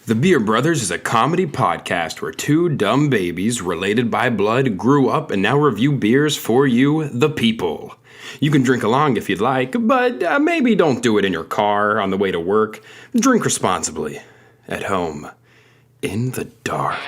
The Beer Brothers is a comedy podcast where two dumb babies related by blood grew up and now review beers for you, the people. You can drink along if you'd like, but maybe don't do it in your car on the way to work. Drink responsibly. At home. In the dark.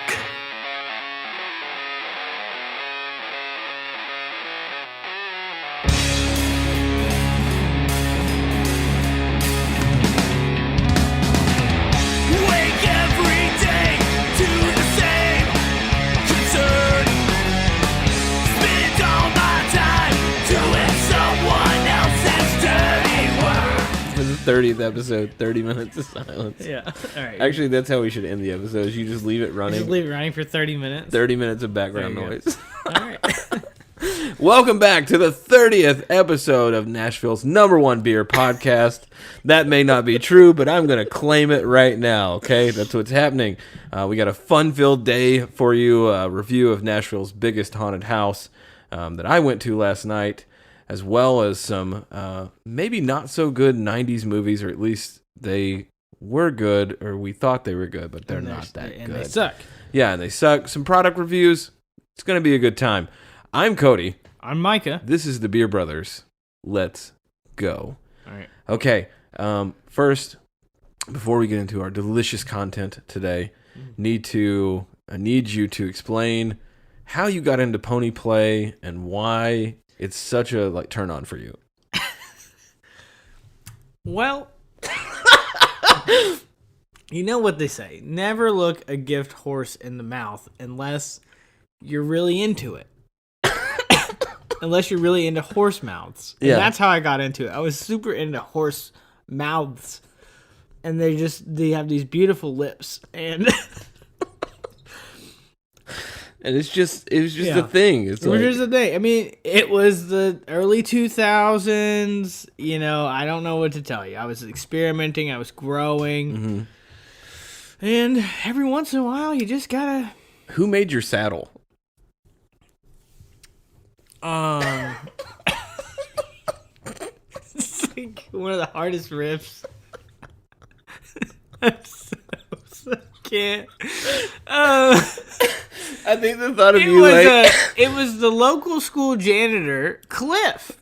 For the 30th episode, 30 minutes of silence. Yeah. All right. Actually, that's how we should end the episode. You just leave it running. Just leave it running for 30 minutes. 30 minutes of background noise. All right. Welcome back to the 30th episode of Nashville's #1 beer podcast. That may not be true, but I'm going to claim it right now, okay? That's what's happening. We got a fun-filled day for you, a review of Nashville's biggest haunted house that I went to last night, as well as some maybe not so good 90s movies, or at least they were good, or we thought they were good, but they're not that good. And they suck. Yeah, and they suck. Some product reviews. It's going to be a good time. I'm Cody. I'm Micah. This is the Beer Brothers. Let's go. All right. Okay. First, before we get into our delicious content today, I need you to explain how you got into pony play and why it's such a turn on for you. Well, you know what they say. Never look a gift horse in the mouth unless you're really into it. Unless you're really into horse mouths. And that's how I got into it. I was super into horse mouths. And they have these beautiful lips. And And it was just a thing. It's like, here's the thing. I mean, it was the early 2000s. You know, I don't know what to tell you. I was experimenting. I was growing. Mm-hmm. And every once in a while, you just gotta... Who made your saddle? It's like one of the hardest riffs. I can't. I think the thought of It was the local school janitor, Cliff.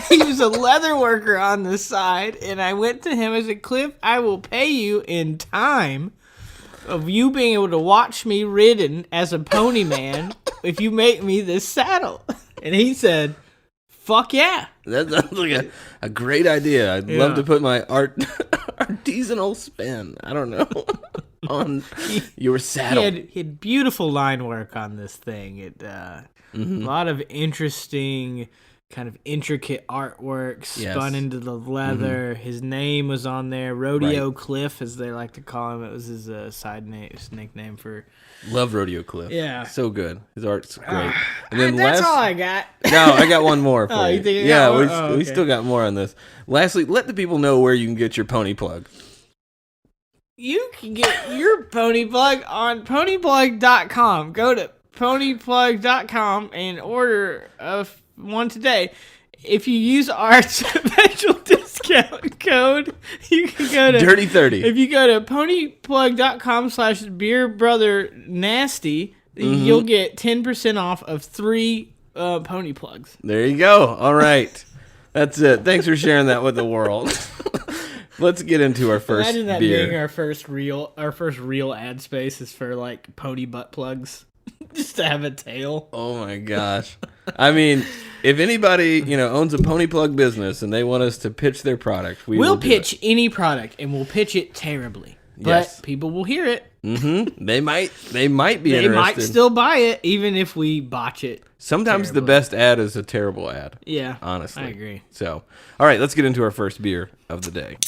He was a leather worker on the side, and I went to him and said, Cliff, I will pay you in time of you being able to watch me ridden as a pony man if you make me this saddle. And he said, fuck yeah. That sounds like a great idea. I'd love to put my artisanal spin, I don't know, on your saddle. He had beautiful line work on this thing. A lot of interesting, kind of intricate artwork spun into the leather. His name was on there. Rodeo Cliff, as they like to call him. It was his his nickname for... Love Rodeo Cliff. Yeah. So good. His art's great. And then that's all I got. No, I got one more for you. You think you got one? We still got more on this. Lastly, let the people know where you can get your pony plug. You can get your pony plug on ponyplug.com. Go to ponyplug.com and order one today. If you use our special discount code, you can go to Dirty 30. If you go to ponyplug.com/beerbrother nasty, you'll get 10% off of 3 pony plugs. There you go. All right. That's it. Thanks for sharing that with the world. Let's get into our first Imagine that beer. being our first real ad space is for like pony butt plugs. Just to have a tail. Oh my gosh. I mean, if anybody, owns a pony plug business and they want us to pitch their product, we'll pitch any product and we'll pitch it terribly. But people will hear it. Mm-hmm. They might be interested. They might still buy it even if we botch it. Sometimes terribly. The best ad is a terrible ad. Yeah. Honestly. I agree. So, all right, let's get into our first beer of the day.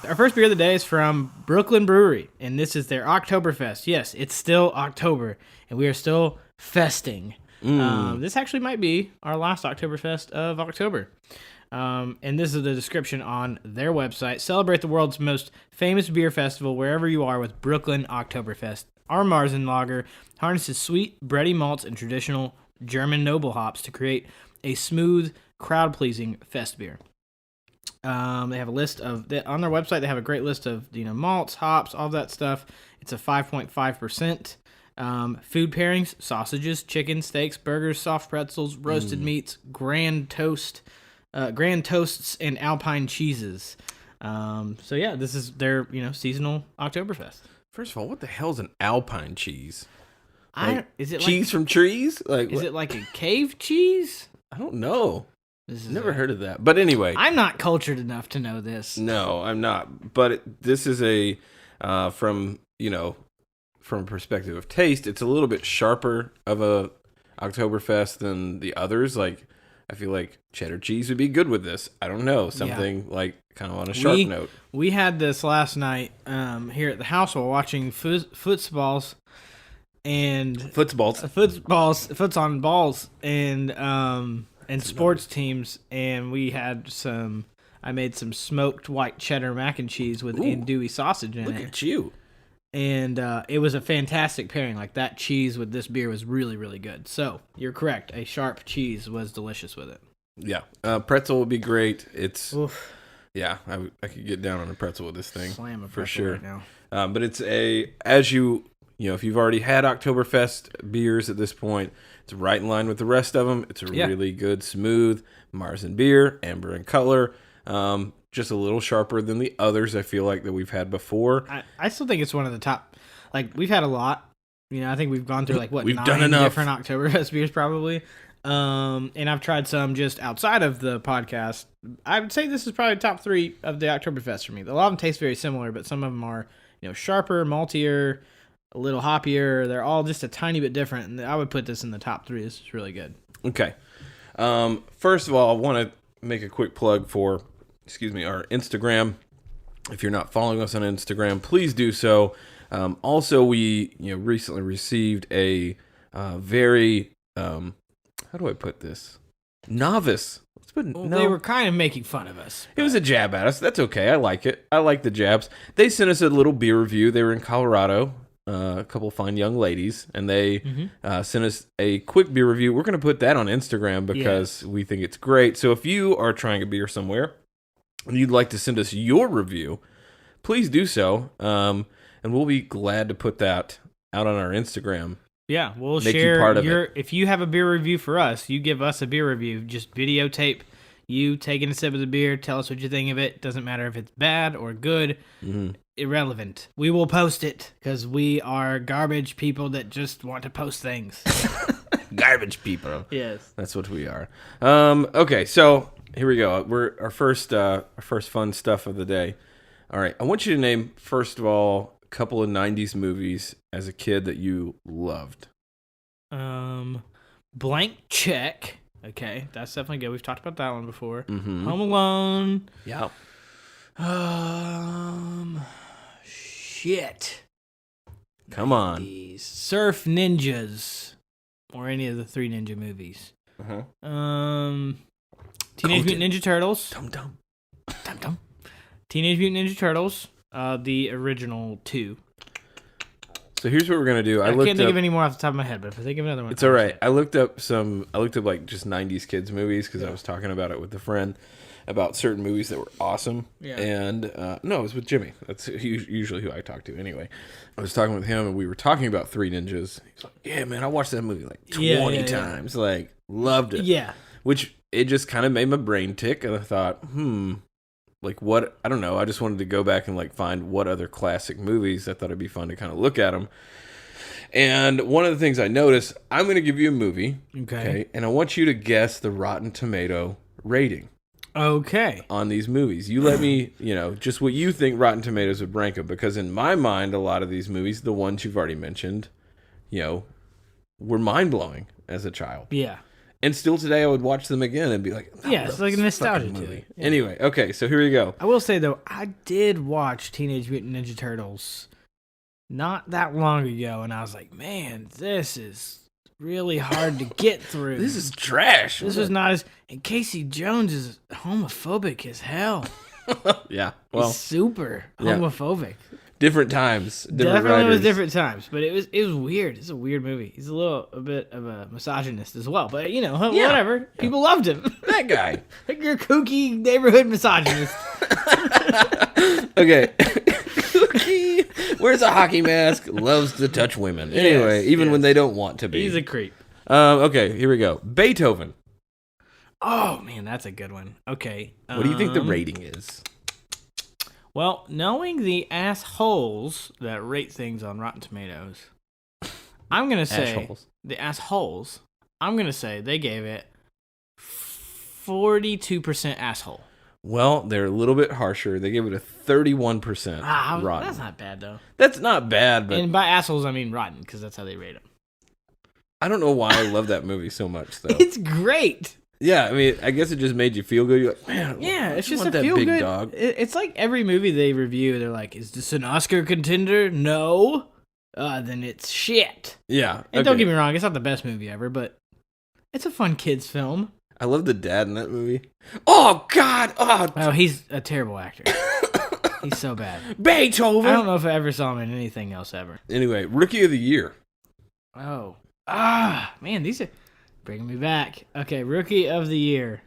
Our first beer of the day is from Brooklyn Brewery, and this is their Oktoberfest. Yes, it's still October, and we are still festing. This actually might be our last Oktoberfest of October. And this is the description on their website. Celebrate the world's most famous beer festival wherever you are with Brooklyn Oktoberfest. Our Marzen lager harnesses sweet, bready malts and traditional German noble hops to create a smooth, crowd-pleasing fest beer. They have a list of on their website. They have a great list of malts, hops, all that stuff. It's a 5.5%. Food pairings: sausages, chicken, steaks, burgers, soft pretzels, roasted meats, grand toasts, and Alpine cheeses. So yeah, this is their seasonal Oktoberfest. First of all, what the hell's an Alpine cheese? Is it cheese from trees? Is it like a cave cheese? I don't know. Never heard of that. But anyway, I'm not cultured enough to know this. No, I'm not. But this is a from a perspective of taste, it's a little bit sharper of a Oktoberfest than the others. Like, I feel like cheddar cheese would be good with this. I don't know, something like kind of on a sharp note. We had this last night here at the house while watching footballs and foots on balls and sports teams, and we had I made some smoked white cheddar mac and cheese with andouille sausage in it. Look at you. And it was a fantastic pairing. Like, that cheese with this beer was really, really good. So, you're correct. A sharp cheese was delicious with it. Yeah. Pretzel would be great. It's... Oof. Yeah, I could get down on a pretzel with this thing. Slam a for pretzel sure. right now. But it's if you've already had Oktoberfest beers at this point, it's right in line with the rest of them. It's a really good, smooth Marzen beer, amber in color. Just a little sharper than the others, I feel like, that we've had before. I still think it's one of the top. Like, we've had a lot. I think we've gone through, we've 9 done enough different Oktoberfest beers, probably. And I've tried some just outside of the podcast. I would say this is probably top 3 of the Oktoberfest for me. A lot of them taste very similar, but some of them are, sharper, maltier, a little hoppier. They're all just a tiny bit different, and I would put this in the top 3. This is really good. Okay. First of all, I want to make a quick plug for, our Instagram. If you're not following us on Instagram, please do so. Also, we recently received a very how do I put this? Novice. They were kind of making fun of us. It was a jab at us. That's okay. I like it. I like the jabs. They sent us a little beer review. They were in Colorado. A couple of fine young ladies, and they sent us a quick beer review. We're going to put that on Instagram because we think it's great. So if you are trying a beer somewhere and you'd like to send us your review, please do so, and we'll be glad to put that out on our Instagram. Yeah, we'll Make share you part of it. If you have a beer review for us, you give us a beer review. Just videotape you taking a sip of the beer. Tell us what you think of it. Doesn't matter if it's bad or good. Irrelevant. We will post it because we are garbage people that just want to post things. Garbage people. Yes, that's what we are. Okay, so here we go. We're our first fun stuff of the day. All right, I want you to name, first of all, a couple of 90s movies as a kid that you loved. Blank Check. Okay, that's definitely good. We've talked about that one before. Home Alone. Yeah. Shit. Come on. 90s. Surf Ninjas. Or any of the 3 Ninja movies. Teenage Mutant Ninja Turtles. Dum Dum. Teenage Mutant Ninja Turtles. The original 2. So here's what we're gonna do. I can't think of any more off the top of my head, but if I think of another one, it's all right. I looked up like just 90s kids movies because I was talking about it with a friend about certain movies that were awesome. Yeah. And no, it was with Jimmy. That's usually who I talk to anyway. I was talking with him and we were talking about 3 Ninjas. He's like, "Yeah, man, I watched that movie like 20 times. Like, loved it." Yeah. Which it just kind of made my brain tick, and I thought, like what? I don't know. I just wanted to go back and like find what other classic movies. I thought it'd be fun to kind of look at them. And one of the things I noticed, I'm going to give you a movie, okay, and I want you to guess the Rotten Tomato rating. Okay. On these movies, you let me, just what you think Rotten Tomatoes would rank them, because in my mind, a lot of these movies, the ones you've already mentioned, were mind blowing as a child. Yeah. And still today, I would watch them again and be like, yeah, it's like a nostalgia to it. Yeah. Anyway, okay, so here we go. I will say, though, I did watch Teenage Mutant Ninja Turtles not that long ago, and I was like, man, this is really hard to get through. This is trash. This is not as... And Casey Jones is homophobic as hell. Yeah, well... He's super homophobic. Different times. Different Definitely was writers. different times, but it was weird. It's a weird movie. He's a bit of a misogynist as well, but whatever. People loved him. That guy. Like your kooky neighborhood misogynist. Okay. Kooky. Wears a hockey mask. Loves to touch women. Anyway, even when they don't want to be. He's a creep. Okay, here we go. Beethoven. Oh man, that's a good one. Okay. What do you think the rating is? Well, knowing the assholes that rate things on Rotten Tomatoes, I'm gonna say Assholes. the assholes. I'm gonna say they gave it 42% asshole. Well, they're a little bit harsher. They gave it a 31% rotten. That's not bad though. That's not bad, but And by assholes, I mean rotten, because that's how they rate them. I don't know why I love that movie so much, though. It's great. Yeah, I mean, I guess it just made you feel good. You're like, man, Yeah, it's I just want a that feel big good. dog. It's like every movie they review, they're like, "Is this an Oscar contender? No. Then it's shit." Yeah. And don't get me wrong, it's not the best movie ever, but it's a fun kids film. I love the dad in that movie. Oh, God. Oh, he's a terrible actor. He's so bad. Beethoven. I don't know if I ever saw him in anything else ever. Anyway, Rookie of the Year. Oh. Man, these are bringing me back. Okay, Rookie of the Year.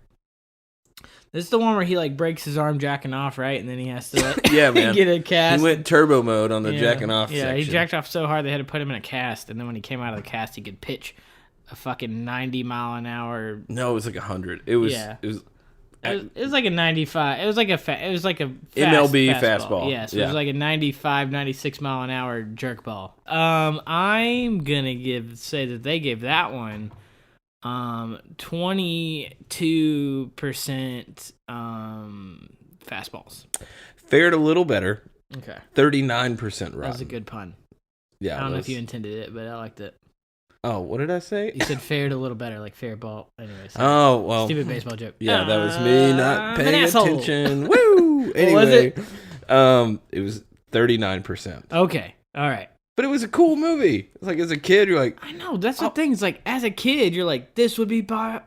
This is the one where he like breaks his arm jacking off, right? And then he has to like Yeah, man. get a cast. He went turbo mode on the jacking off Yeah, section. he jacked off so hard they had to put him in a cast, and then when he came out of the cast, he could pitch a fucking 90-mile-an-hour. No, it was like 100. It was. Yeah. It was. It was like a 95. It was like a MLB fastball. Yes, Yeah. it was like a 95, 96 mile an hour jerk ball. I'm gonna say that they gave that one 22% fastballs. Fared a little better. Okay, 39% rotten. that was a good pun. Yeah. I don't know if you intended it, but I liked it. Oh, what did I say? You said fared a little better, like fair ball. Anyways. Oh, well. Stupid baseball joke. Yeah, that was me not I'm an paying asshole. attention. Woo! Anyway, was it? It was 39%. Okay, all right. But it was a cool movie. It's like as a kid, you're like, I know, that's the thing. It's like, as a kid, you're like, this would be awesome.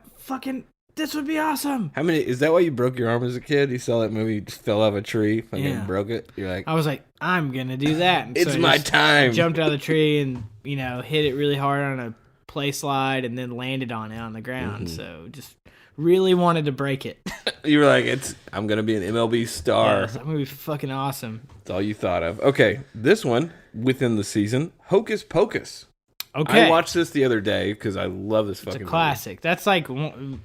how many? Is that why you broke your arm as a kid? You saw that movie, you just fell off a tree, fucking Yeah. broke it. You're like, I was like, I'm gonna do that. And it's so I my just time. Jumped out of the tree and hit it really hard on a play slide and then landed on it on the ground. Mm-hmm. So just really wanted to break it. You were like, I'm gonna be an MLB star. That movie fucking awesome. That's all you thought of. Okay, this one within the season, Hocus Pocus. Okay, I watched this the other day because I love this fucking it's a classic. That's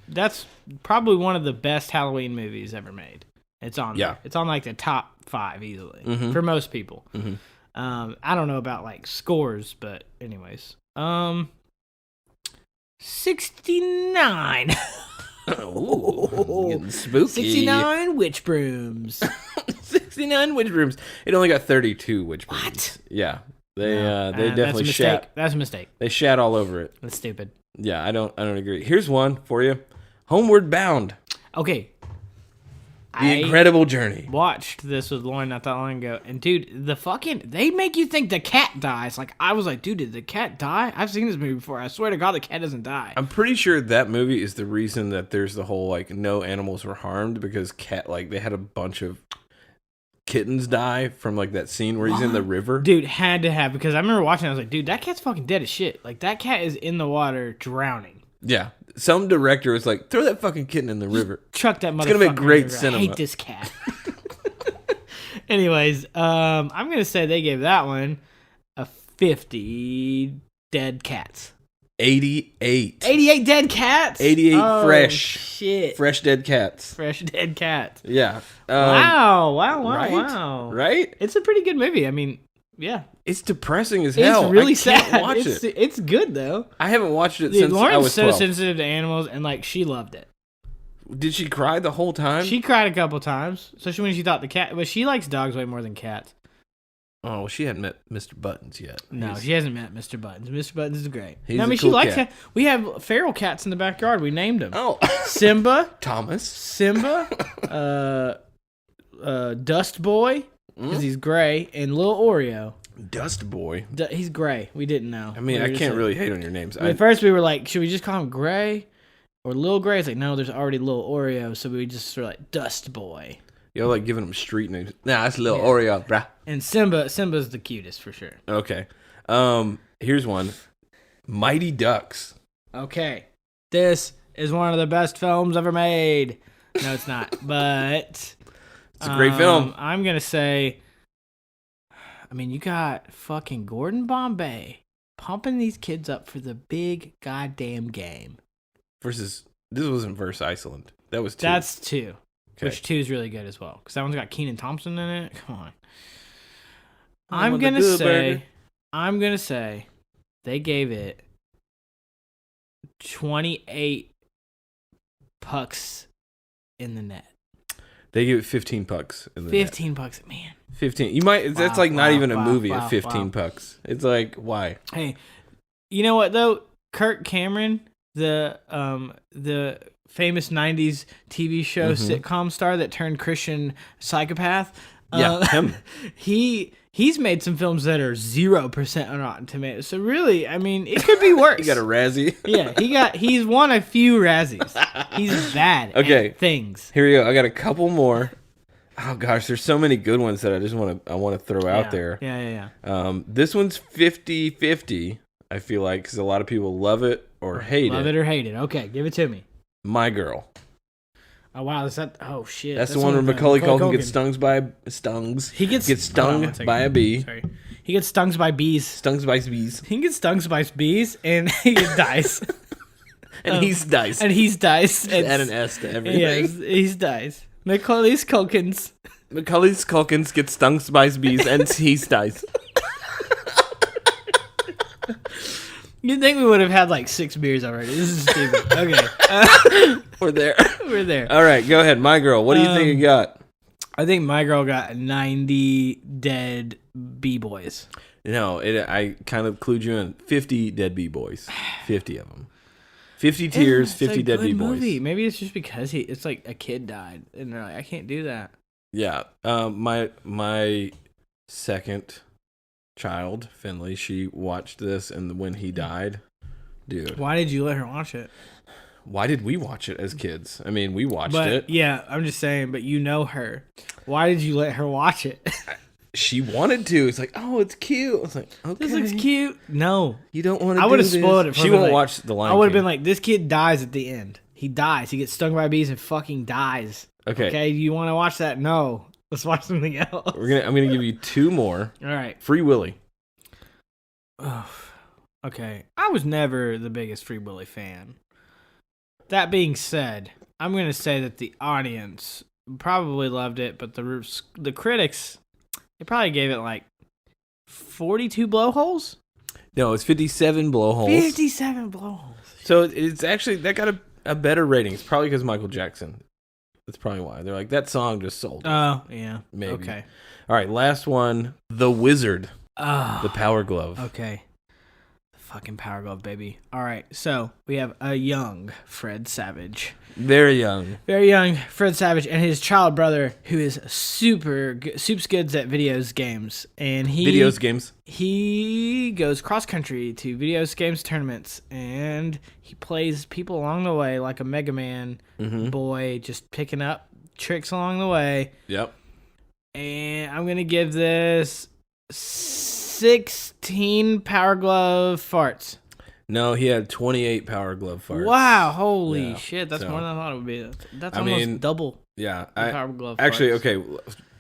that's probably one of the best Halloween movies ever made. It's on there. It's on like the top 5 easily for most people. Mhm. I don't know about like scores, but anyways, 69. Ooh, getting spooky. 69 witch brooms. 69 witch rooms. It only got 32 witch rooms. What? Yeah. They That's a definitely mistake. shat. That's a mistake. They shat all over it. That's stupid. Yeah, I don't agree. Here's one for you. Homeward Bound. Okay. The Incredible Journey. Watched this with Lauren not that long ago, and dude, they make you think the cat dies. Like, I was like, dude, did the cat die? I've seen this movie before. I swear to God, the cat doesn't die. I'm pretty sure that movie is the reason that there's the whole like no animals were harmed because they had a bunch of kittens die from like that scene where he's in the river. Dude, had to have, because I remember watching it, I was like, dude, that cat's fucking dead as shit. Like, that cat is in the water drowning. Yeah. Some director was like, throw that fucking kitten in the river. Chuck that motherfucker. It's gonna make great in the river. cinema. I hate this cat. Anyways, I'm gonna say they gave that one a 50 dead cats. 88. 88 dead cats. 88 fresh. Shit. Fresh dead cats. Fresh dead cats. Yeah. Wow. Right? Right? It's a pretty good movie. I mean, yeah. It's depressing as hell. It's really I can't sad. watch it's, it. It's good though. I haven't watched it Dude, since I Lauren's was so 12. sensitive to animals, and like she loved it. Did she cry the whole time? She cried a couple times, especially when she thought the cat. But she likes dogs way more than cats. Oh, well, she hadn't met Mr. Buttons yet. No, she hasn't met Mr. Buttons. Mr. Buttons is great. He's No, I mean, a she cool likes cat. it. We have feral cats in the backyard. We named them. Oh. Simba, Thomas. Dust Boy, because he's gray, and Little Oreo. Dust Boy. He's gray. We didn't know. I mean, We I were just can't like- really hate on your names. At first, we were like, should we just call him Gray or Little Gray? It's like, no, there's already Little Oreo, so we just were like Dust Boy. You're like giving them street names. Nah, that's a little Oreo, bruh. And Simba's the cutest for sure. Okay. Here's one. Mighty Ducks. Okay. This is one of the best films ever made. No, it's not. But it's a great film. I'm going to say, I mean, you got fucking Gordon Bombay pumping these kids up for the big goddamn game. This wasn't versus Iceland. That was 2. That's 2. Okay. Which 2 is really good as well. Because that one's got Kenan Thompson in it. Come on. I'm going to say they gave it 28 pucks in the net. They gave it 15 pucks in the 15 net. pucks, man. 15. You might. That's like not even a movie at 15 pucks. It's like, why? Hey, you know what though? Kirk Cameron, the famous '90s TV show sitcom star that turned Christian psychopath. Him. He's made some films that are 0% on Rotten Tomatoes. So really, I mean, it could be worse. He got a Razzie. Yeah, he's won a few Razzies. He's bad at things. Here we go. I got a couple more. Oh gosh, there's so many good ones that I want to throw out there. Yeah. This one's 50-50, I feel like, because a lot of people love it or hate it. Love it or hate it. Okay, give it to me. My Girl. Oh wow, is that? Oh shit. That's the one where Macaulay Culkin gets stung by a bee. Sorry. He gets stung by bees. Stung by bees. He gets stung by bees and he dies. And he's dies. And he's dies. Add an S to everything. Yeah, he's dies. Macaulay Culkins gets stung by bees and he dies. You'd think we would have had like 6 beers already. This is stupid. Okay. We're there. We're there. All right, go ahead. My Girl. What do you think you got? I think My Girl got 90 dead B-boys. No, I kind of clued you in. 50 dead B-boys. 50 of them. 50 tears, 50 dead B-boys. Movie. Maybe it's just because it's like a kid died. And they're like, I can't do that. Yeah. My second child, Finley, she watched this, and when he died, dude. Why did you let her watch it? Why did we watch it as kids? I mean, we watched it. Yeah, I'm just saying, but you know her. Why did you let her watch it? She wanted to. It's like, oh, it's cute. I was like, okay. This looks cute. No. You don't want to I would have spoiled it for her. She won't watch The Lion King. I would have been like, this kid dies at the end. He dies. He gets stung by bees and fucking dies. Okay, you want to watch that? No. Let's watch something else. I'm gonna give you 2 more. All right. Free Willy. Oh, okay. I was never the biggest Free Willy fan. That being said, I'm going to say that the audience probably loved it, but the critics, they probably gave it like 42 blowholes? No, it's 57 blowholes. 57 blowholes. So it's actually, that got a better rating. It's probably because Michael Jackson. That's probably why. They're like, that song just sold. Oh, yeah. Maybe. Okay. All right, last one. The Wizard. Oh. The Power Glove. Okay. The fucking Power Glove, baby. All right, so we have a young Fred Savage. Very young. Very young Fred Savage and his child brother, who is soup's goods at games. And he goes cross-country to games tournaments, and he plays people along the way like a Mega Man boy, just picking up tricks along the way. Yep. And I'm going to give this 16 Power Glove farts. No, he had 28 Power Glove farts. Wow, holy shit. That's more than I thought it would be. That's almost double. Yeah. Power Glove actually, farts. okay,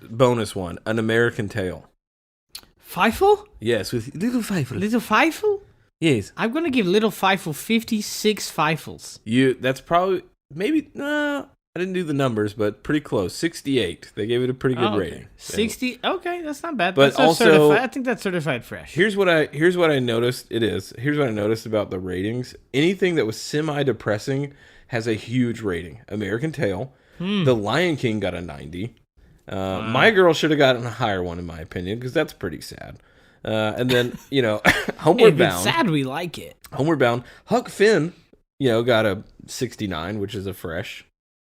bonus one. An American Tail. Feifel? Yes, with Little Feifel. Little Feifel? Yes. I'm going to give Little Feifel 56 Feifels. That's probably, maybe, no, I didn't do the numbers, but pretty close. 68. They gave it a pretty good rating. 60. Okay, that's not bad. But that's also, I think that's certified fresh. Here's what I noticed. Here's what I noticed about the ratings. Anything that was semi-depressing has a huge rating. American Tail. The Lion King got a 90. My Girl should have gotten a higher one, in my opinion, because that's pretty sad. And then, Homeward Bound. If it's sad, we like it. Homeward Bound. Huck Finn, got a 69, which is a fresh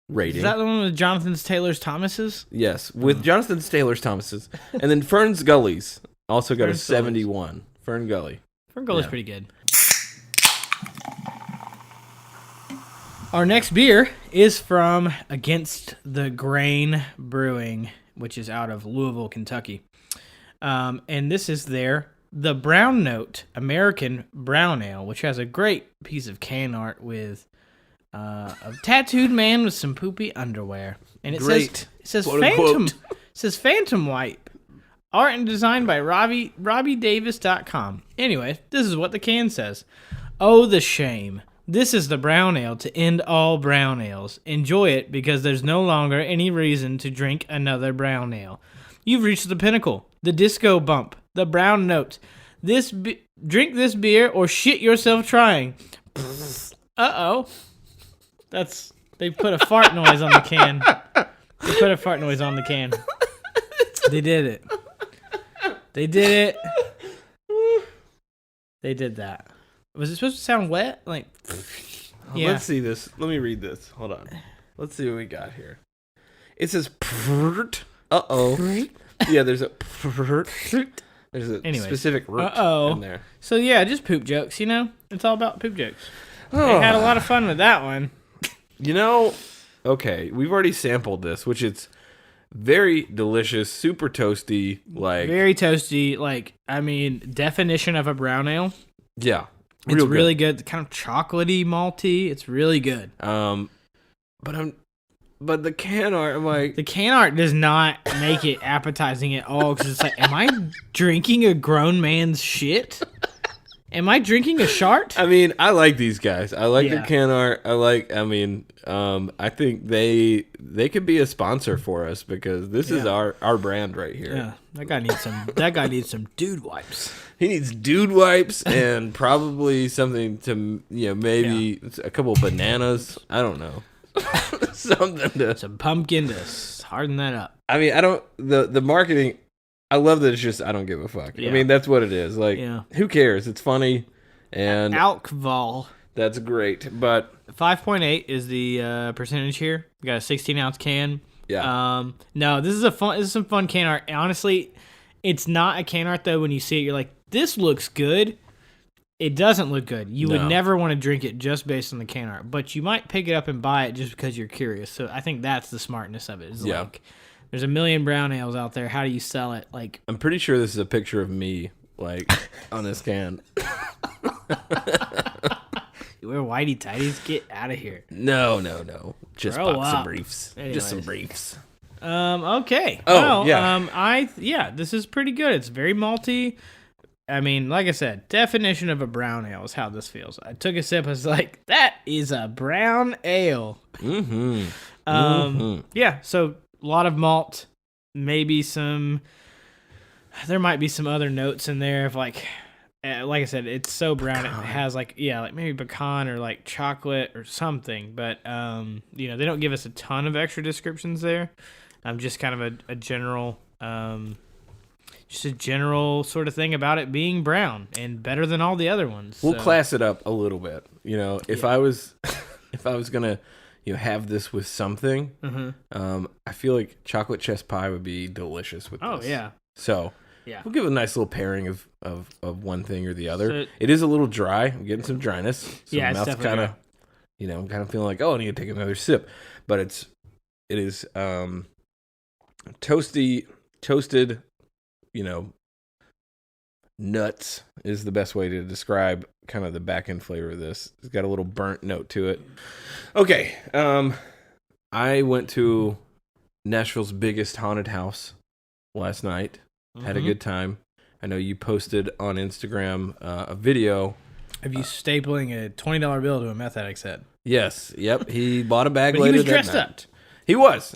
rating. Is that the one with Jonathan Taylor Thomas's? Yes, with Jonathan Taylor Thomas's. And then Fern's Gullies also got a 71. Fern Gully. Fern Gully's pretty good. Our next beer is from Against the Grain Brewing, which is out of Louisville, Kentucky. And this is the Brown Note American Brown Ale, which has a great piece of can art with a tattooed man with some poopy underwear. And it says Phantom Wipe. Art and design by RobbieDavis.com. Anyway, this is what the can says. Oh, the shame. This is the brown ale to end all brown ales. Enjoy it because there's no longer any reason to drink another brown ale. You've reached the pinnacle, the disco bump, the brown note. Drink this beer or shit yourself trying. Uh-oh. They put a fart noise on the can. They did it. They did that. Was it supposed to sound wet? Like, yeah. Let's see this. Let me read this. Hold on. Let's see what we got here. It says uh-oh. Yeah, there's a specific in there. So yeah, just poop jokes, you know? It's all about poop jokes. I had a lot of fun with that one. Okay, we've already sampled this, which it's very delicious, super toasty, very toasty, definition of a brown ale. Yeah. It's really good. Kind of chocolatey, malty. It's really good. But the can art, I'm like... The can art does not make it appetizing at all, because it's like, am I drinking a grown man's shit? Am I drinking a shart? I mean, I like these guys. I like their can art. I think they could be a sponsor for us, because this is our brand right here. Yeah, that guy needs some dude wipes. He needs dude wipes and probably something to, maybe a couple of bananas. I don't know. Some pumpkin to harden that up. I mean, the marketing, I love that it's just, I don't give a fuck. Yeah. I mean, that's what it is. Who cares? It's funny. And alcohol. That's great. But 5.8 is the percentage here. We got a 16-ounce can. Yeah. No, this is some fun can art. Honestly, it's not a can art though. When you see it, you're like, this looks good. It doesn't look good. You would never want to drink it just based on the can art, but you might pick it up and buy it just because you're curious. So I think that's the smartness of it. There's a million brown ales out there. How do you sell it? I'm pretty sure this is a picture of me, on this can. You wear whitey tighties? Get out of here. No. Just some briefs. Anyways. Just some briefs. Okay. This is pretty good. It's very malty. I mean, like I said, definition of a brown ale is how this feels. I took a sip. I was like, that is a brown ale. Mm-hmm. Yeah, so a lot of malt. Maybe there might be some other notes in there of like I said, it's so brown. Pecan. It has maybe pecan or chocolate or something. But, they don't give us a ton of extra descriptions there. Just kind of a general... just a general sort of thing about it being brown and better than all the other ones. We'll class it up a little bit. If I was gonna have this with something, I feel like chocolate chess pie would be delicious with this. Oh yeah. So we'll give it a nice little pairing of one thing or the other. So, it is a little dry. I'm getting some dryness. So yeah, my mouth's kind of I'm kind of feeling like, I need to take another sip. But it is toasted. Nuts is the best way to describe kind of the back end flavor of this. It's got a little burnt note to it. Okay. I went to Nashville's biggest haunted house last night. Had a good time. I know you posted on Instagram a video of you stapling a $20 bill to a meth addict's head. Yes. Yep. He bought a bag but later. He was dressed up. He was.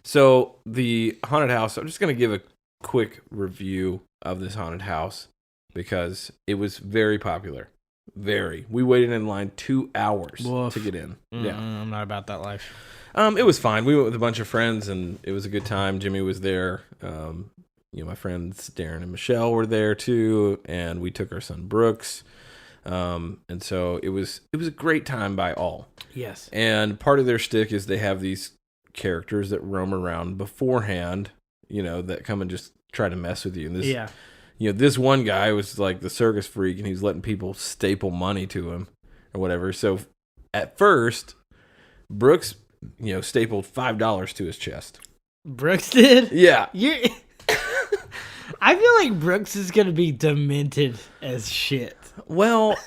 So the haunted house, I'm just going to give a quick review of this haunted house because it was very popular. We waited in line 2 hours to get in. Yeah. I'm not about that life. It was fine. We went with a bunch of friends and it was a good time. Jimmy was there. My friends Darren and Michelle were there too, and we took our son Brooks. And so it was a great time by all. Yes. And part of their shtick is they have these characters that roam around beforehand, that come and just try to mess with you. And this, this one guy was like the circus freak, and he was letting people staple money to him or whatever. So at first, Brooks, stapled $5 to his chest. Brooks did? Yeah. I feel like Brooks is going to be demented as shit. Well,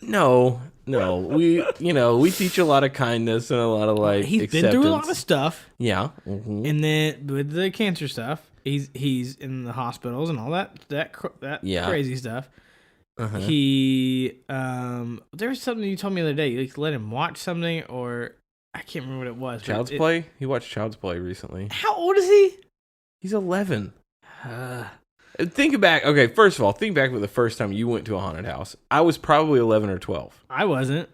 no. We teach a lot of kindness and a lot of He's acceptance. been through a lot of stuff. Yeah. Mm-hmm. And then with the cancer stuff, he's in the hospitals and all that crazy stuff. Uh-huh. He there was something you told me the other day. You let him watch something, or I can't remember what it was. Child's Play? He watched Child's Play recently. How old is he? He's 11. Think back. Okay, first of all, think back with the first time you went to a haunted house. I was probably 11 or 12. I wasn't.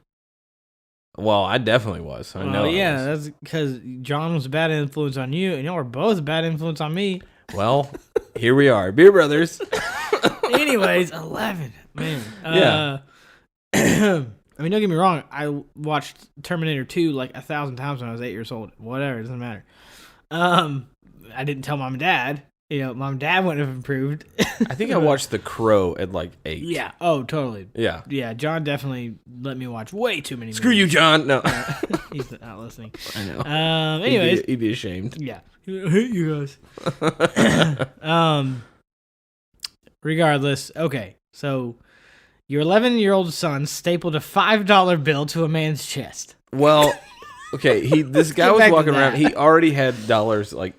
Well, I definitely was. I know. Yeah, that's because John was a bad influence on you, and y'all were both a bad influence on me. Well, here we are, beer brothers. Anyways, 11, man. Yeah. I mean, don't get me wrong. I watched Terminator 2 like 1,000 times when I was 8 years old. Whatever, it doesn't matter. I didn't tell mom and dad. Mom and dad wouldn't have improved. I think I watched The Crow at like 8. Yeah. Oh, totally. Yeah. Yeah. John definitely let me watch way too many. Screw you, John. No. He's not listening. I know. Anyways, he'd be ashamed. Yeah. I hate you guys. Regardless. Okay. So your 11-year-old son stapled a $5 bill to a man's chest. Well, okay. This guy Get was back to walking around. that. He already had dollars like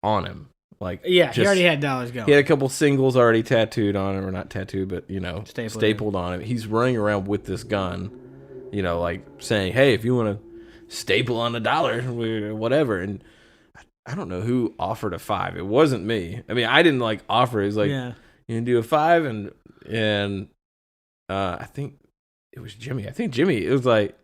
on him. Like, Yeah, he already had dollars going. He had a couple singles already tattooed on him, or not tattooed, but stapled on him. He's running around with this gun, like saying, "Hey, if you want to staple on $1, whatever." And I don't know who offered a $5. It wasn't me. I mean, I didn't offer. It was like, Yeah. you can do a $5, and I think it was Jimmy. It was like,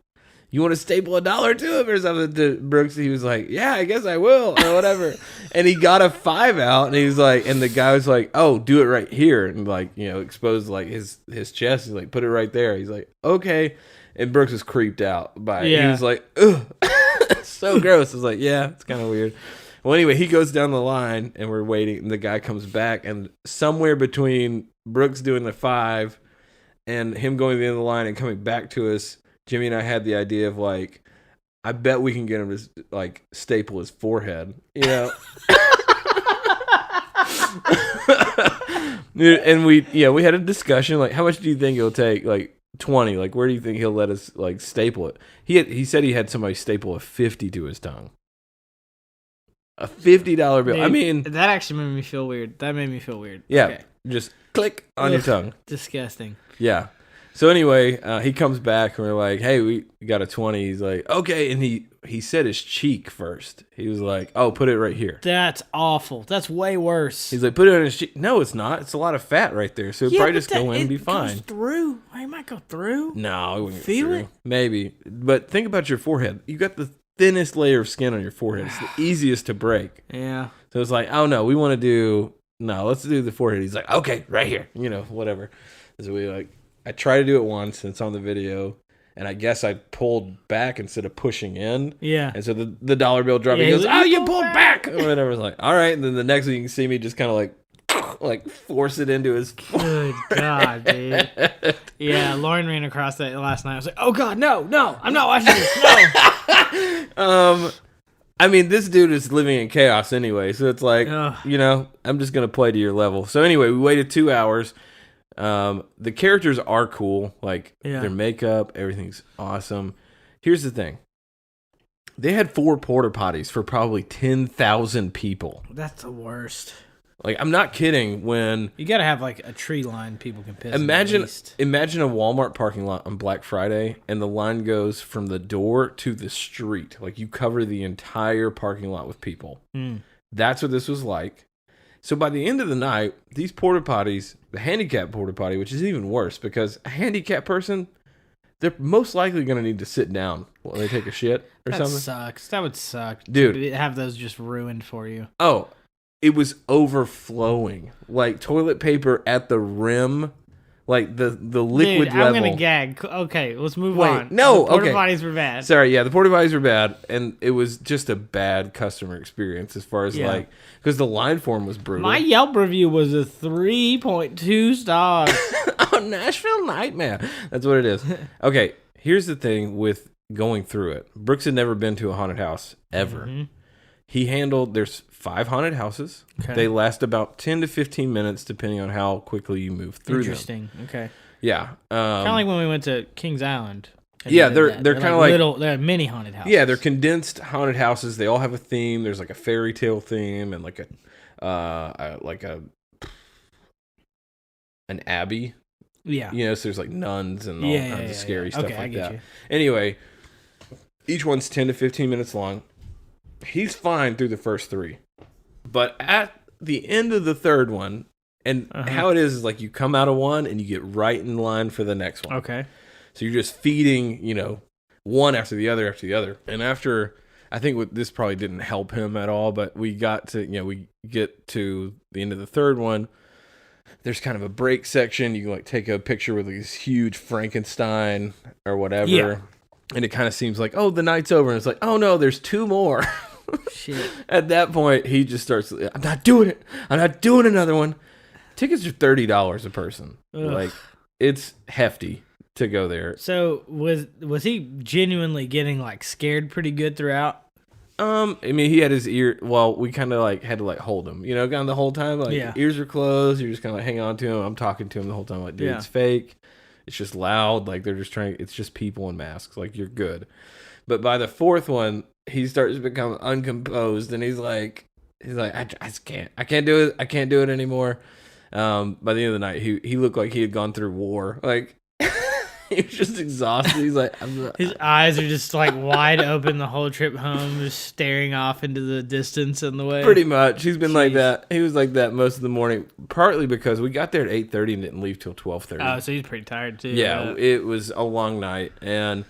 you want to staple $1 to him or something to Brooks? He was like, yeah, I guess I will, or whatever. And he got a $5 out, and he was like, and the guy was like, oh, do it right here, and exposed his chest. He's like, put it right there. He's like, okay. And Brooks was creeped out by it. Yeah. He was like, ugh, so gross. I was like, yeah, it's kind of weird. Well, anyway, he goes down the line, and we're waiting, and the guy comes back, and somewhere between Brooks doing the $5 and him going to the end of the line and coming back to us, Jimmy and I had the idea of I bet we can get him to staple his forehead, And we had a discussion how much do you think it'll take? 20. Where do you think he'll let us staple it? He said he had somebody staple a 50 to his tongue. A $50 bill. Dude, I mean, that actually made me feel weird. Yeah, Okay. just click on your tongue. Disgusting. Yeah. So anyway, he comes back and we're like, "Hey, we got a 20." He's like, "Okay," and he said his cheek first. He was like, "Oh, put it right here." That's awful. That's way worse. He's like, "Put it on his cheek." No, it's not. It's a lot of fat right there, so it'll probably just go in and be fine. Goes through. It might go through. No, it wouldn't Feel go it? through. Maybe, but think about your forehead. You got the thinnest layer of skin on your forehead. It's the easiest to break. Yeah. So it's like, oh no, let's do the forehead. He's like, okay, right here, whatever. So we I try to do it once, and it's on the video, and I guess I pulled back instead of pushing in. Yeah. And so the $1 bill dropped. Yeah, He goes, you you pulled pulled back. back. Or whatever. I was like, all right. And then the next thing you can see me just kind of force it into his. Good God, dude. Yeah, Lauren ran across that last night. I was like, oh God, no, I'm not watching this. No. I mean, this dude is living in chaos anyway, so it's like, Ugh. I'm just gonna play to your level. So anyway, we waited 2 hours. The characters are cool, their makeup, everything's awesome. Here's the thing: they had 4 porta potties for probably 10,000 people. That's the worst. I'm not kidding. When You gotta have a tree line people can piss. imagine at least. a Walmart parking lot on Black Friday, and the line goes from the door to the street. You cover the entire parking lot with people. That's what this was like. So by the end of the night, these porta potties, the handicap porta potty, which is even worse because a handicapped person, they're most likely going to need to sit down while they take a shit or That something. sucks. That would suck, Dude. To have those just ruined for you. Oh, it was overflowing. Toilet paper at the rim. The liquid Dude, level. I'm gonna gag. Okay, let's move Wait, on. no, the porta okay. potties were bad. Sorry, yeah, the porta potties were bad, and it was just a bad customer experience as far as because the line form was brutal. My Yelp review was a 3.2 stars. Oh, Nashville Nightmare. That's what it is. Okay, here's the thing with going through it. Brooks had never been to a haunted house ever. Mm-hmm. There's 5 haunted houses. Okay. They last about 10 to 15 minutes, depending on how quickly you move through them. Interesting. Okay. Yeah. Kind of like when we went to Kings Island. Yeah, they're kind of like little. They're mini haunted houses. Yeah, they're condensed haunted houses. They all have a theme. There's like a fairy tale theme and like an abbey. Yeah. You know, so there's like nuns and all kinds of scary stuff okay, like I get that. you. Anyway, each one's 10 to 15 minutes long. He's fine through the first 3. But at the end of the third one, and how it is like you come out of one and you get right in line for the next one. Okay. So you're just feeding, one after the other after the other. And after, I think this probably didn't help him at all, but we get to the end of the third one. There's kind of a break section. You can like take a picture with this huge Frankenstein or whatever. Yeah. And it kind of seems like, oh, the night's over. And it's like, oh no, there's 2 more. Shit. At that point, he just starts, I'm not doing it. I'm not doing another one. Tickets are $30 a person. Ugh. Like, it's hefty to go there. So was he genuinely getting like scared pretty good throughout? I mean, he had his ear. Well, we kind of like had to like hold him, kind of the whole time. Like ears are closed. You're just kind of like hang on to him. I'm talking to him the whole time. Like, dude, it's fake. It's just loud. Like they're just trying. It's just people in masks. Like you're good. But by the 4th one, he starts to become uncomposed, and he's like, I just can't. I can't do it. I can't do it anymore. By the end of the night, he looked like he had gone through war. Like. He was just exhausted. He's like, his eyes are just like wide open the whole trip home, just staring off into the distance on the way. Pretty much. He's been like that. He was like that most of the morning, partly because we got there at 8:30 and didn't leave till 12:30. Oh, so he's pretty tired too. Yeah, it was a long night. And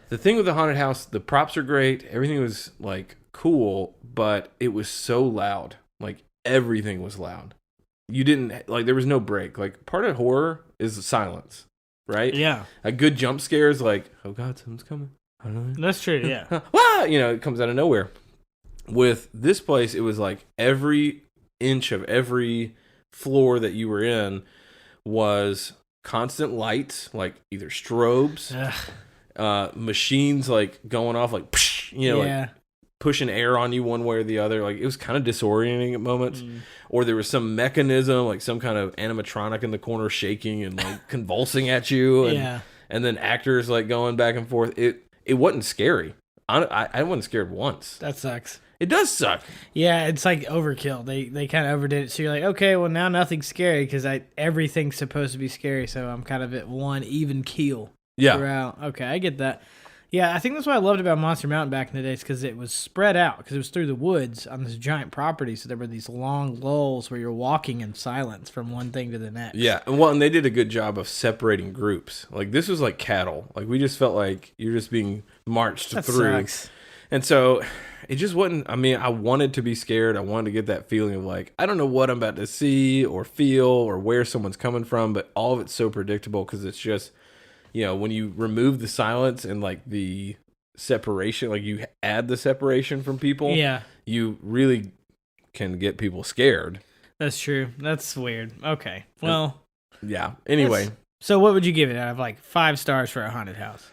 the thing with the haunted house, the props are great. Everything was like cool, but it was so loud. Like everything was loud. You didn't like there was no break. Like part of horror is silence. Right? Yeah. A good jump scare is like, oh God, someone's coming. I don't know. That's true, yeah. It comes out of nowhere. With this place, it was like every inch of every floor that you were in was constant lights, like either strobes, machines like going off, like, like pushing air on you one way or the other. Like it was kind of disorienting at moments. Or there was some mechanism, like some kind of animatronic in the corner shaking and like convulsing at you. And then actors like going back and forth. It wasn't scary. I wasn't scared once. That sucks. It does suck. Yeah, it's like overkill. They kind of overdid it. So you're like, okay, well now nothing's scary because everything's supposed to be scary. So I'm kind of at one even keel throughout. Okay, I get that. Yeah, I think that's what I loved about Monster Mountain back in the days because it was spread out because it was through the woods on this giant property. So there were these long lulls where you're walking in silence from one thing to the next. Yeah, and they did a good job of separating groups. Like this was like cattle. Like we just felt like you're just being marched through. Sucks. And so it just wasn't. I mean, I wanted to be scared. I wanted to get that feeling of like I don't know what I'm about to see or feel or where someone's coming from, but all of it's so predictable because it's just. When you remove the silence and like the separation, like you add the separation from people, you really can get people scared. That's true. That's weird. Okay. Well, yeah. Anyway. So what would you give it out of like 5 stars for a haunted house?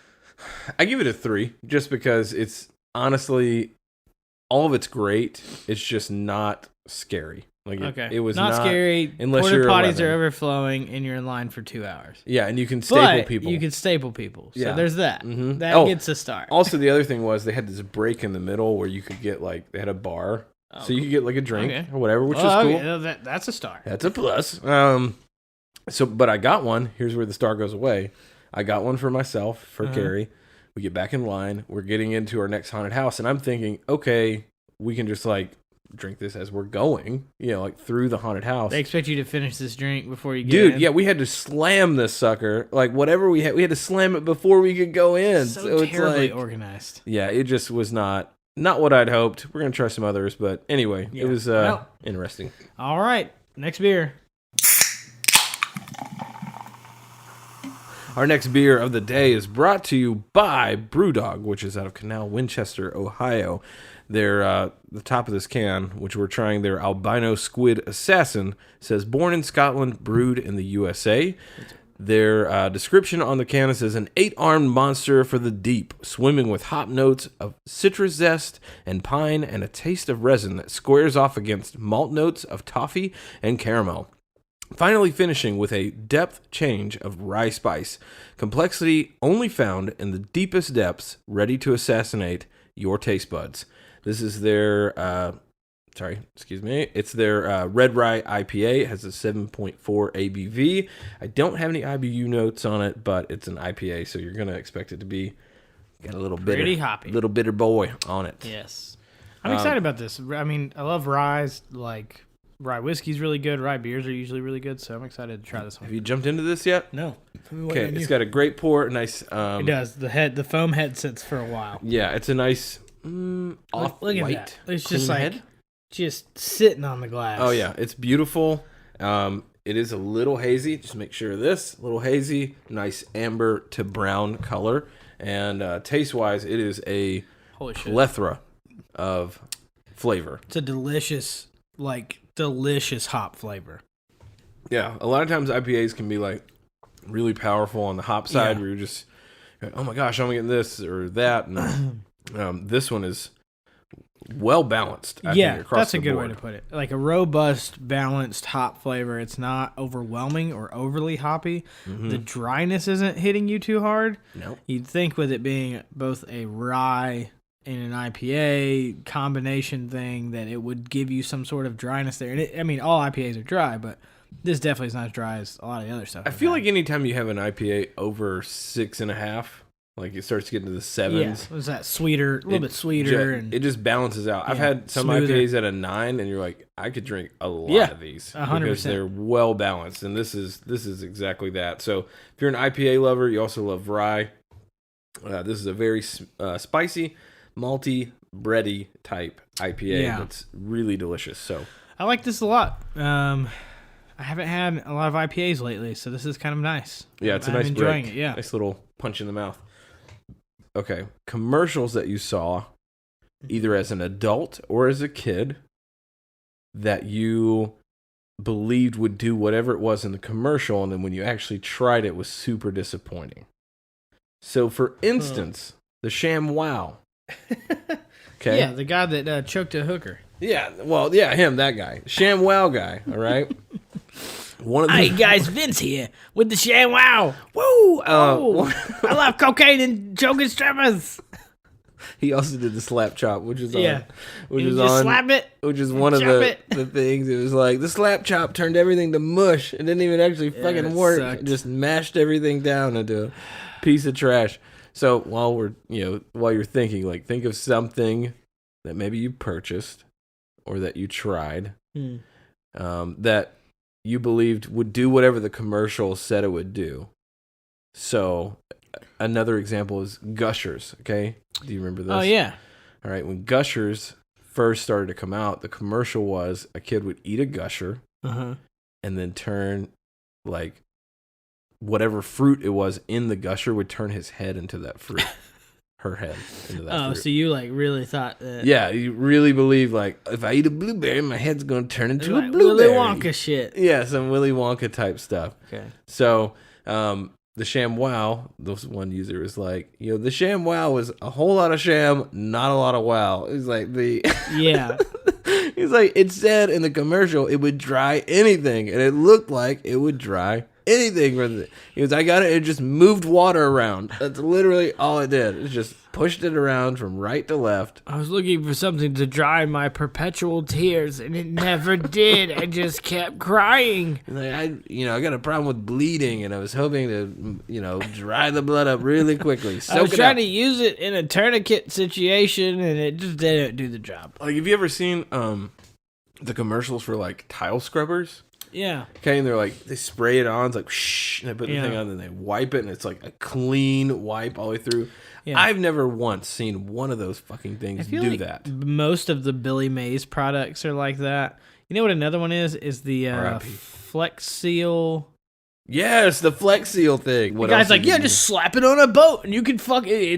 I give it a 3 just because it's honestly, all of it's great. It's just not scary. Like it was not scary. Unless Porta you're potties 11. are overflowing and you're in line for 2 hours. Yeah, and you can staple But people. you can staple people. So there's that. Mm-hmm. That gets a star. Also, the other thing was they had this break in the middle where you could get like they had a bar, so you could get like a drink or whatever, which is cool. Okay. That's a star. That's a plus. But I got one. Here's where the star goes away. I got one for myself, for Carrie. We get back in line. We're getting into our next haunted house, and I'm thinking, okay, we can just like drink this as we're going, like through the haunted house. They expect you to finish this drink before you get in. Yeah, we had to slam this sucker. Like whatever we had to slam it before we could go in. So it's terribly like, organized. Yeah, it just was not what I'd hoped. We're gonna try some others, but anyway, it was interesting. All right, next beer. Our next beer of the day is brought to you by Brewdog, which is out of Canal, Winchester, Ohio. They're the top of this can, which we're trying their albino squid assassin, says born in Scotland, brewed in the USA. Their description on the can says, an 8-armed monster for the deep, swimming with hop notes of citrus zest and pine and a taste of resin that squares off against malt notes of toffee and caramel. Finally finishing with a depth change of rye spice, complexity only found in the deepest depths, ready to assassinate your taste buds. This is their... It's their Red Rye IPA. It has a 7.4 ABV. I don't have any IBU notes on it, but it's an IPA, so you're going to expect it to be got a little bitter, pretty hoppy, little bitter boy on it. Yes, I'm excited about this. I mean, I love ryes. Like rye whiskey's really good. Rye beers are usually really good, so I'm excited to try this one. Have you jumped into this yet? No. Okay, it's got a great pour. Nice. It does. The foam head sits for a while. Yeah, it's a nice off Look at white. that. It's just like head. Just sitting on the glass. Oh yeah, it's beautiful. It is a little hazy. Just make sure of this. A little hazy, nice amber to brown color, and taste-wise, it is a plethora of flavor. It's a delicious hop flavor. Yeah, a lot of times IPAs can be like really powerful on the hop side, where you're just, oh my gosh, I'm getting this or that, and this one is well balanced. I think, across that's a good board. way to put it. Like a robust, balanced hop flavor. It's not overwhelming or overly hoppy. Mm-hmm. The dryness isn't hitting you too hard. Nope. You'd think with it being both a rye and an IPA combination thing that it would give you some sort of dryness there. And all IPAs are dry, but this definitely is not as dry as a lot of the other stuff. I feel like anytime you have an IPA over 6.5. Like it starts getting to the 7s. Yeah, was that sweeter, a little bit sweeter, and it just balances out. I've had some smoother. IPAs at a 9, and you're like, I could drink a lot of these 100%. because they're well balanced, and this is exactly that. So if you're an IPA lover, you also love rye. This is a very spicy, malty, bready type IPA that's really delicious. So I like this a lot. I haven't had a lot of IPAs lately, so this is kind of nice. Yeah, it's a I'm nice enjoying break. it. Yeah, nice little punch in the mouth. Okay, commercials that you saw, either as an adult or as a kid, that you believed would do whatever it was in the commercial, and then when you actually tried it was super disappointing. So, for instance, the Sham Wow. Okay. Yeah, the guy that choked a hooker. Yeah, well, yeah, him, that guy. Sham Wow guy, all right? Hey guys, Vince here with the Sham Wow. Woo! I love cocaine and choking strippers. He also did the slap chop, which is slap it, which is one of the things. It was like the slap chop turned everything to mush. It didn't even actually fucking work. It just mashed everything down into a piece of trash. So while you're thinking, like, think of something that maybe you purchased or that you tried that you believed would do whatever the commercial said it would do. So, another example is Gushers, okay? Do you remember this? Oh, yeah. All right, when Gushers first started to come out, the commercial was a kid would eat a Gusher and then turn, like, whatever fruit it was in the Gusher would turn his head into that fruit. Her head into that fruit. So you, like, really thought that... Yeah, you really believe, like, if I eat a blueberry, my head's going to turn into a blueberry. Willy Wonka shit. Yeah, some Willy Wonka type stuff. Okay. So, the Sham Wow, this one user was like, the Sham Wow was a whole lot of sham, not a lot of wow. It's like Yeah. He's like, it said in the commercial it would dry anything, and it looked like it would dry anything with it. He goes, I got it. It just moved water around. That's literally all it did. It just pushed it around from right to left. I was looking for something to dry my perpetual tears, and it never did. I just kept crying. Like, I got a problem with bleeding, and I was hoping to, dry the blood up really quickly. I was trying to use it in a tourniquet situation, and it just didn't do the job. Like, have you ever seen the commercials for, like, tile scrubbers? Yeah. Okay, and they're like, they spray it on, it's like, shh, and they put the thing on, and then they wipe it, and it's like a clean wipe all the way through. Yeah. I've never once seen one of those fucking things do like that. Most of the Billy Mays products are like that. You know what another one is? Is the Flex Seal. Yes, the Flex Seal thing. The guy's like, just slap it on a boat, and you can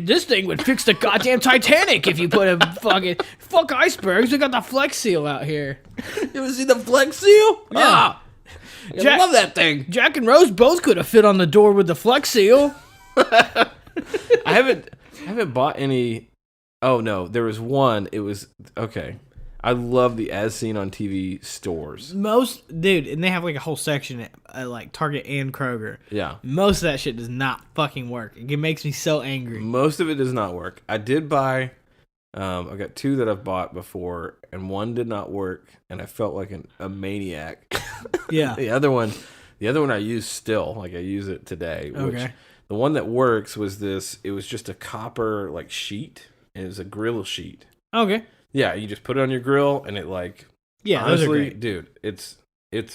this thing would fix the goddamn Titanic if you put a fuck icebergs. We got the Flex Seal out here. You ever see the Flex Seal? Yeah. I love that thing. Jack and Rose both could have fit on the door with the Flex Seal. I haven't bought any. Oh no, there was one. It was okay. I love the as seen on TV stores. Dude, and they have like a whole section at like Target and Kroger. Yeah. Most of that shit does not fucking work. It makes me so angry. Most of it does not work. I did buy, I got 2 that I've bought before, and one did not work, and I felt like a maniac. Yeah. The other one I use still. Like I use it today. Okay. The one that works was this. It was just a copper like sheet, and it was a grill sheet. Okay. Yeah, you just put it on your grill, and it like. Yeah, honestly, those are great. Dude, it's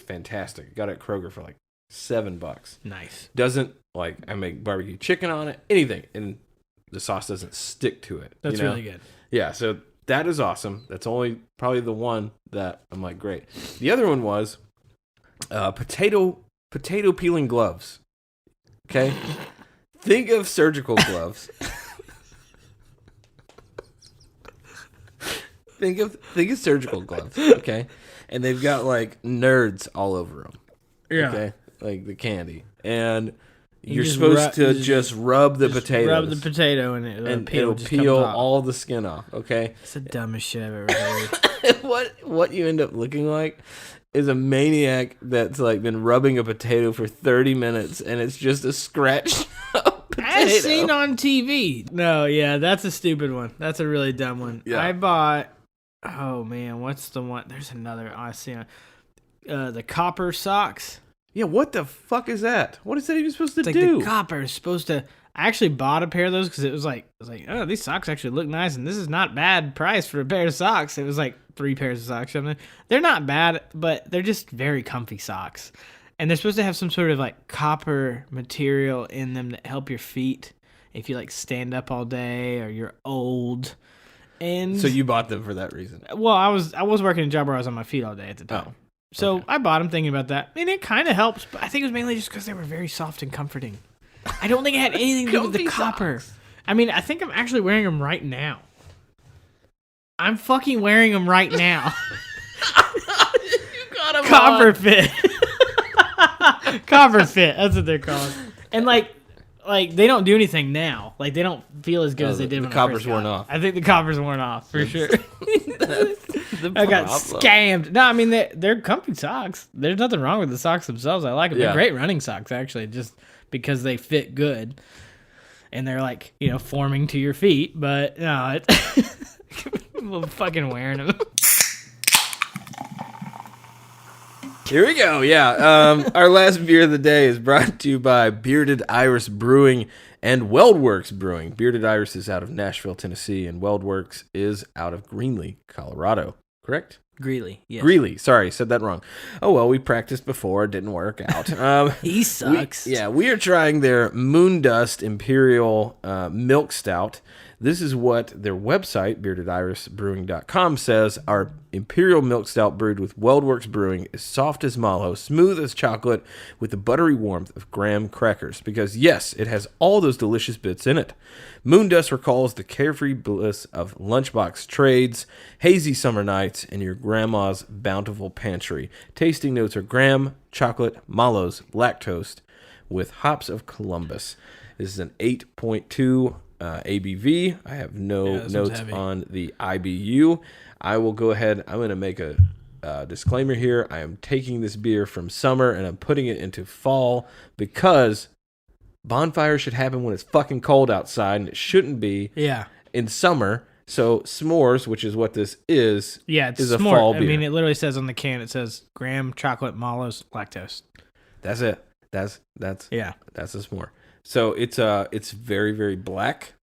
fantastic. Got it at Kroger for like $7. Nice. Doesn't like I make barbecue chicken on it, anything, and the sauce doesn't stick to it. That's really good. Yeah, so that is awesome. That's probably the one that I'm like great. The other one was potato peeling gloves. Okay, think of surgical gloves. Think of surgical gloves, okay? And they've got like nerds all over them. Yeah. Okay, like the candy, and you're just supposed to just rub the potatoes. Rub the potato and it'll peel all the skin off. Okay. It's the dumbest shit I've ever heard. What you end up looking like is a maniac that's like been rubbing a potato for 30 minutes, and it's just a scratched up potato. As seen on TV. No, yeah, that's a stupid one. That's a really dumb one. Yeah. I bought. Oh man, what's the one? There's another I see. The copper socks. Yeah, what the fuck is that? What is that even supposed to It's like do? the copper is supposed to. I actually bought a pair of those because it was like, oh, these socks actually look nice, and this is not bad price for a pair of socks. It was like 3 pairs of socks. Something. They're not bad, but they're just very comfy socks, and they're supposed to have some sort of like copper material in them that help your feet if you like stand up all day or you're old. And so you bought them for that reason? Well, I was working a job where I was on my feet all day at the time. Oh. So Okay. I bought them thinking about that. And it kind of helps, but I think it was mainly just because they were very soft and comforting. I don't think it had anything to do with the copper. Socks. I mean, I think I'm actually wearing them right now. I'm fucking wearing them right now. You got them Copper on. fit. Copper fit. That's what they're called. And like they don't do anything now. Like they don't feel as good as they did the when copper's I first got worn them. off. I think the copper's worn off for sure. The I got problem. scammed. No, I mean they're comfy socks. There's nothing wrong with the socks themselves. I like them. Yeah. They're great running socks actually, just because they fit good, and they're like forming to your feet. But no, I'm fucking wearing them. Here we go. Yeah. Our last beer of the day is brought to you by Bearded Iris Brewing and Weldworks Brewing. Bearded Iris is out of Nashville, Tennessee, and Weldworks is out of Greenlee, Colorado. Correct? Greeley, yes. Greeley. Sorry, said that wrong. Oh, well, we practiced before. It didn't work out. He sucks. We are trying their Moondust Imperial Milk Stout. This is what their website, beardedirisbrewing.com, says. Our Imperial Milk Stout brewed with Weldworks Brewing is soft as mallow, smooth as chocolate, with the buttery warmth of graham crackers. Because, yes, it has all those delicious bits in it. Moondust recalls the carefree bliss of lunchbox trades, hazy summer nights, and your grandma's bountiful pantry. Tasting notes are graham, chocolate, mallows, lactose, with hops of Columbus. This is an 8.2 ABV. I have no notes on the IBU. I will go ahead. I'm going to make a disclaimer here. I am taking this beer from summer and I'm putting it into fall because bonfires should happen when it's fucking cold outside, and it shouldn't be in summer. So s'mores, which is what this is, it's is a s'more. fall beer. I mean, it literally says on the can, it says graham, chocolate, mallows, lactose. That's it. That's a s'more. So it's very, very black.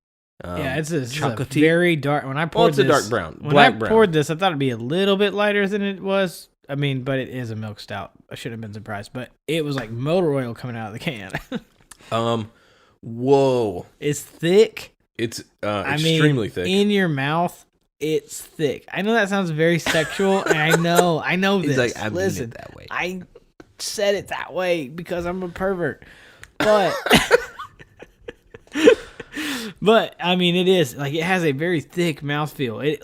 It's a chocolatey. very dark. When I poured it's a dark brown. When Black I brown. poured this, I thought it'd be a little bit lighter than it was. I mean, but it is a milk stout. I should have been surprised, but it was like motor oil coming out of the can. Whoa. It's thick. It's extremely thick. In your mouth, it's thick. I know that sounds very sexual, and I know this. He's like, I mean Listen, it that way. I said it that way because I'm a pervert. But but I mean, it is like it has a very thick mouthfeel.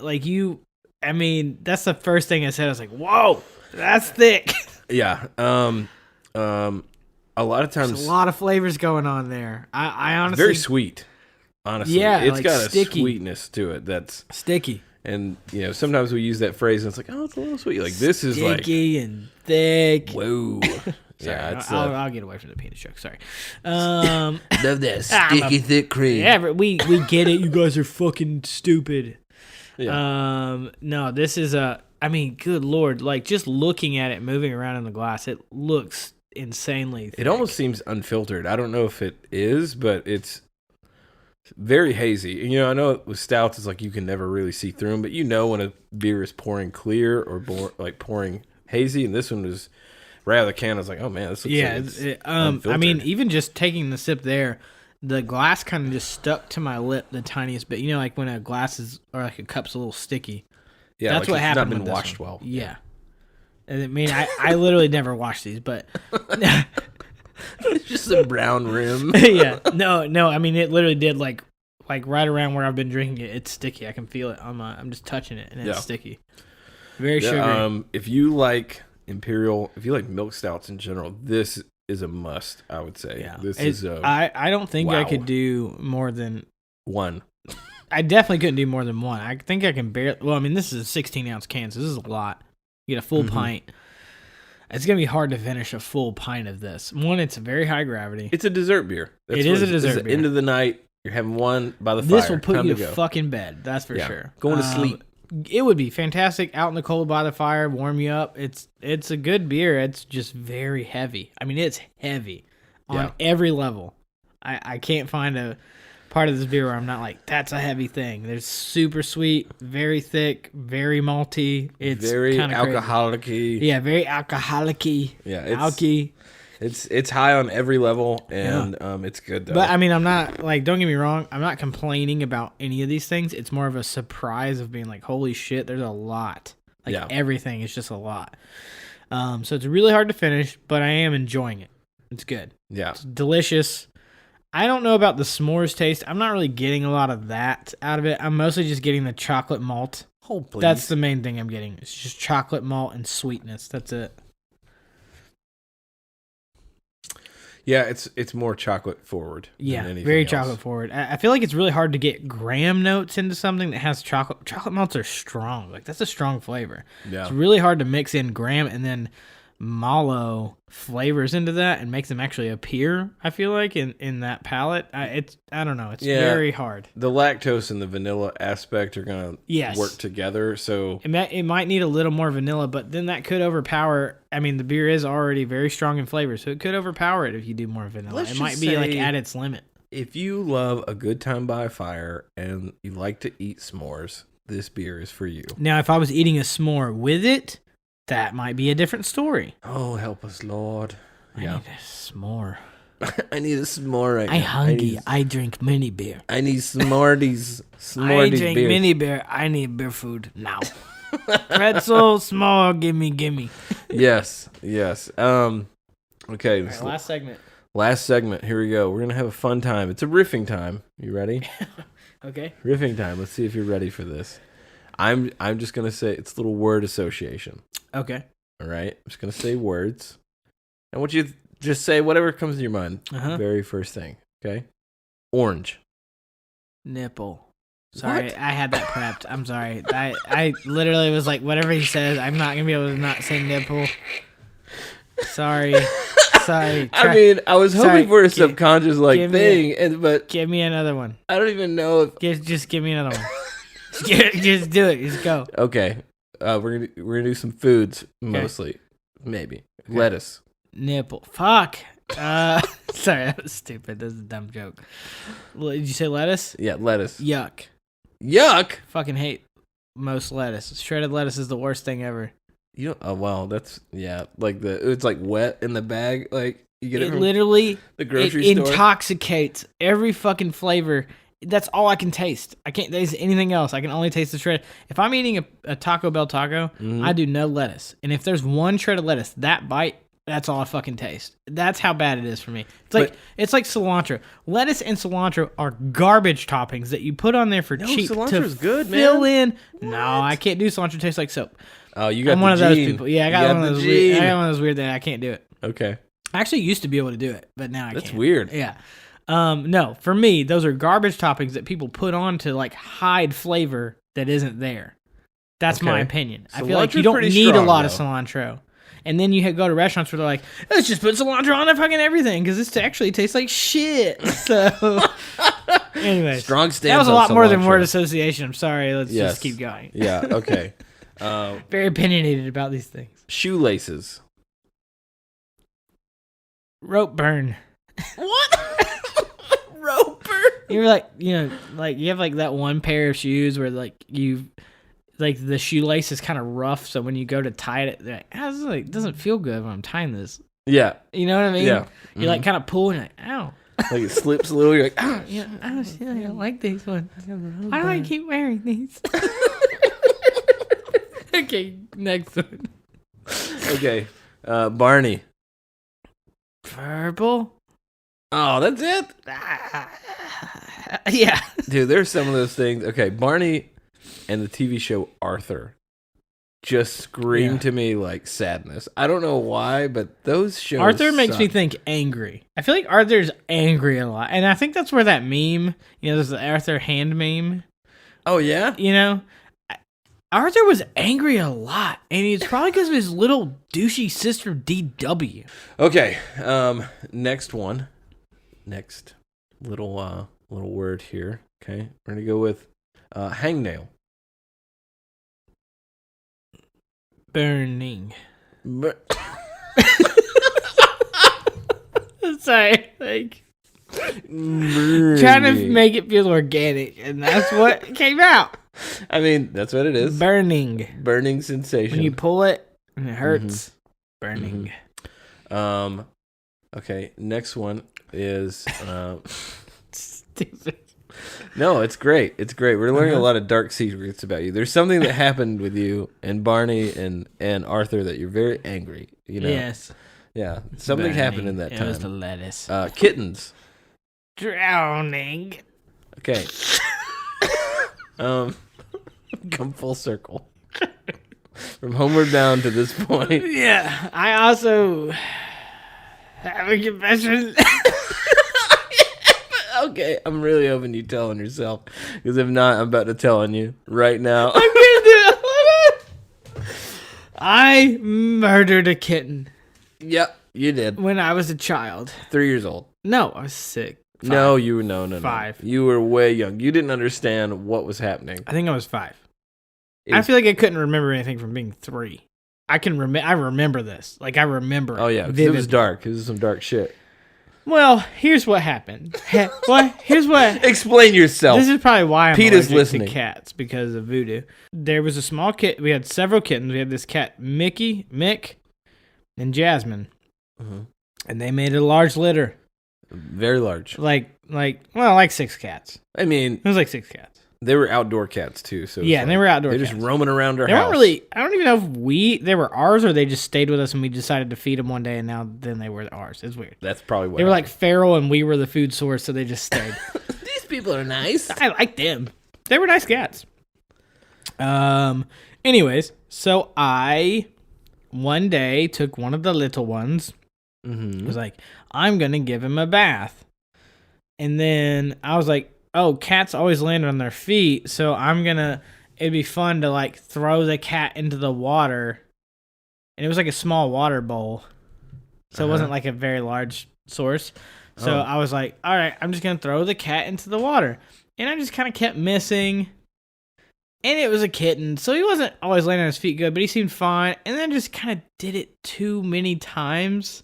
That's the first thing I said. I was like, "Whoa, that's thick." Yeah. A lot of times, There's a lot of flavors going on there. I honestly very sweet. Honestly, Yeah, it's like got a sticky. sweetness to it. That's sticky, and sometimes we use that phrase and it's like, oh, it's a little sweet. Like this is like sticky and thick. whoa. Sorry, Yeah, it's I'll get away from the penis joke. Sorry. love that I'm sticky thick cream. Yeah, but we get it. You guys are fucking stupid. Yeah. No, this is I mean, good lord, like just looking at it moving around in the glass, it looks insanely thick. It almost seems unfiltered. I don't know if it is, but it's very hazy. I know with stouts, it's like you can never really see through them, but when a beer is pouring clear or like pouring hazy, and this one was right out of the can. I was like, oh man, this looks like it's I mean, even just taking the sip there, the glass kind of just stuck to my lip the tiniest bit. Like when a glass is or like a cup's a little sticky. Yeah, that's like what it's happened. Not been with washed one. well. Yeah. And I mean, I literally never washed these, but it's just a brown rim. yeah, no. I mean, it literally did like right around where I've been drinking it. It's sticky. I can feel it on I'm just touching it, and it's sticky. Very sugary. If you like imperial, if you like milk stouts in general, this is a must. I would say. Yeah, this is. I don't think I could do more than one. I definitely couldn't do more than one. I think I can barely. Well, I mean, this is a 16-ounce can, so this is a lot. You get a full pint. It's gonna be hard to finish a full pint of this. One, it's very high gravity. It's a dessert beer. It is a dessert beer. End of the night, you're having one by the fire. This will put Time you to to go. fucking bed. That's for sure. Going to sleep. It would be fantastic out in the cold by the fire, warm you up. It's a good beer. It's just very heavy. I mean, it's heavy on every level. I can't find a part of this beer where I'm not like, that's a heavy thing. There's super sweet, very thick, very malty. It's very kind of alcoholic-y. Yeah, very alcoholic-y. Yeah, alky. It's high on every level, and it's good though. But I mean, I'm not like, don't get me wrong, I'm not complaining about any of these things. It's more of a surprise of being like, holy shit, there's a lot. Like everything is just a lot. So it's really hard to finish, but I am enjoying it. It's good. Yeah, it's delicious. I don't know about the s'mores taste. I'm not really getting a lot of that out of it. I'm mostly just getting the chocolate malt. Oh, please. That's the main thing I'm getting. It's just chocolate malt and sweetness. That's it. Yeah, it's more chocolate forward. Yeah, than anything very else. chocolate forward. I feel like it's really hard to get graham notes into something that has chocolate. Chocolate malts are strong. Like, that's a strong flavor. Yeah. It's really hard to mix in graham and then mallow flavors into that and make them actually appear, I feel like, in that palate. I don't know. It's very hard. The lactose and the vanilla aspect are going to work together. So it might need a little more vanilla, but then that could overpower. I mean, the beer is already very strong in flavor, so it could overpower it if you do more vanilla. It might be like at its limit. If you love a good time by a fire and you like to eat s'mores, this beer is for you. Now, if I was eating a s'more with it, that might be a different story. Oh, help us, Lord. I need a s'more. I need a s'more right now. I'm hungry. I drink mini beer. I need s'mores. I drink mini beer. I need beer food now. Pretzel, s'more, gimme. Yes. Okay. Right, last segment. Last segment. Here we go. We're going to have a fun time. It's a riffing time. You ready? Okay. Riffing time. Let's see if you're ready for this. I'm just going to say it's a little word association. Okay. All right. I'm just going to say words. I want you to just say whatever comes to your mind. Very first thing. Okay. Orange. Nipple. Sorry, I had that prepped. I'm sorry. I literally was like, whatever he says, I'm not going to be able to not say nipple. Sorry. I mean, I was hoping for a subconscious thing, but give me another one. I don't even know if just give me another one. Just do it. Just go. Okay. We're gonna do some foods mostly. Maybe. Okay. Lettuce. Nipple. Fuck. Sorry, that was stupid. That's a dumb joke. Did you say lettuce? Yeah, lettuce. Yuck. Fucking hate most lettuce. Shredded lettuce is the worst thing ever. Oh well, that's like it's like wet in the bag. Like you get it from literally the grocery store. Intoxicates every fucking flavor. That's all I can taste. I can't taste anything else. I can only taste the shred. If I'm eating a Taco Bell taco, I do no lettuce. And if there's one shred of lettuce, that bite, that's all I fucking taste. That's how bad it is for me. It's like cilantro. Lettuce and cilantro are garbage toppings that you put on there for cheap cilantro's to good, fill man. in. No, I can't do cilantro. It tastes like soap. Oh, you got I'm the one of those gene. people. Yeah, I You got one of the those. Weird, gene. I got one of those weird things. I can't do it. Okay. I actually used to be able to do it, but now I can't. That's weird. Yeah. No, for me, those are garbage toppings that people put on to like hide flavor that isn't there. That's my Okay. opinion. I feel Cilantro's like you don't pretty need a strong, lot of though. cilantro. And then you go to restaurants where they're like, let's just put cilantro on fucking everything because this actually tastes like shit. So, anyways. Strong stance That was a on lot more than cilantro. word association. I'm sorry. Let's Yes. just keep going. Yeah, okay. Very opinionated about these things. Shoelaces. Rope burn. What? Roper? You're like, like you have like that one pair of shoes where like the shoelace is kind of rough, so when you go to tie it, they're like, "Ah, this is like, doesn't feel good when I'm tying this." Yeah. You know what I mean? Yeah. You're like kind of pulling it. Ow. Like it slips a little. You're like, ah. Yeah, I don't like these ones. Why do I keep wearing these? Okay, next one. Okay. Barney. Purple. Oh, that's it? Yeah. Dude, there's some of those things. Okay, Barney and the TV show Arthur just scream to me like sadness. I don't know why, but those shows Arthur makes me suck. think angry. I feel like Arthur's angry a lot. And I think that's where that meme, there's the Arthur hand meme. Oh, yeah? Arthur was angry a lot. And it's probably because of his little douchey sister DW. Okay, next one. Next little word here. Okay, we're going to go with hangnail. Burning. Bur- Sorry. Like, trying to make it feel organic. And that's what came out. I mean, that's what it is. Burning. Burning sensation. When you pull it and it hurts. Burning. Okay, next one is Stupid. no, it's great. It's great. We're learning a lot of dark secrets about you. There's something that happened with you and Barney and Arthur that you're very angry. Yes. Yeah. Something happened in that It time. was the lettuce. Kittens. Drowning. Okay. Come full circle. From Homeward Bound to this point. Yeah. I also have a confession. Okay, I'm really hoping you tell on yourself. Because if not, I'm about to tell on you right now. I'm gonna do it. I murdered a kitten Yep, you did. when I was a child. 3 years old. No, I was sick. No, you were no. 5. You were way young. You didn't understand what was happening. I think I was 5. I feel like I couldn't remember anything from being 3. I remember this. Like I remember. Oh yeah, 'cause it vividly. was dark. It was some dark shit. Well, here's what happened. Here's what. Explain yourself. This is probably why I'm Peter's allergic listening. to cats, because of voodoo. There was a small kit. We had several kittens. We had this cat, Mick, and Jasmine, and they made a large litter. Very large. Like 6 cats. I mean, It was like 6 cats. they were outdoor cats too. So Yeah, and they were outdoor They're cats. just roaming around our They house. weren't really. I don't even know if they were ours or they just stayed with us and we decided to feed them one day and then they were ours. It's weird. That's probably what They were like feral and we were the food source, so they just stayed. These people are nice. I like them. They were nice cats. Anyways, so I one day took one of the little ones. Was like, I'm gonna give him a bath, and then I was like, oh, cats always land on their feet, so it'd be fun to like throw the cat into the water, and it was like a small water bowl, so it wasn't like a very large source. So I was like, all right, I'm just gonna throw the cat into the water, and I just kind of kept missing. And it was a kitten, so he wasn't always landing on his feet good, but he seemed fine. And then just kind of did it too many times.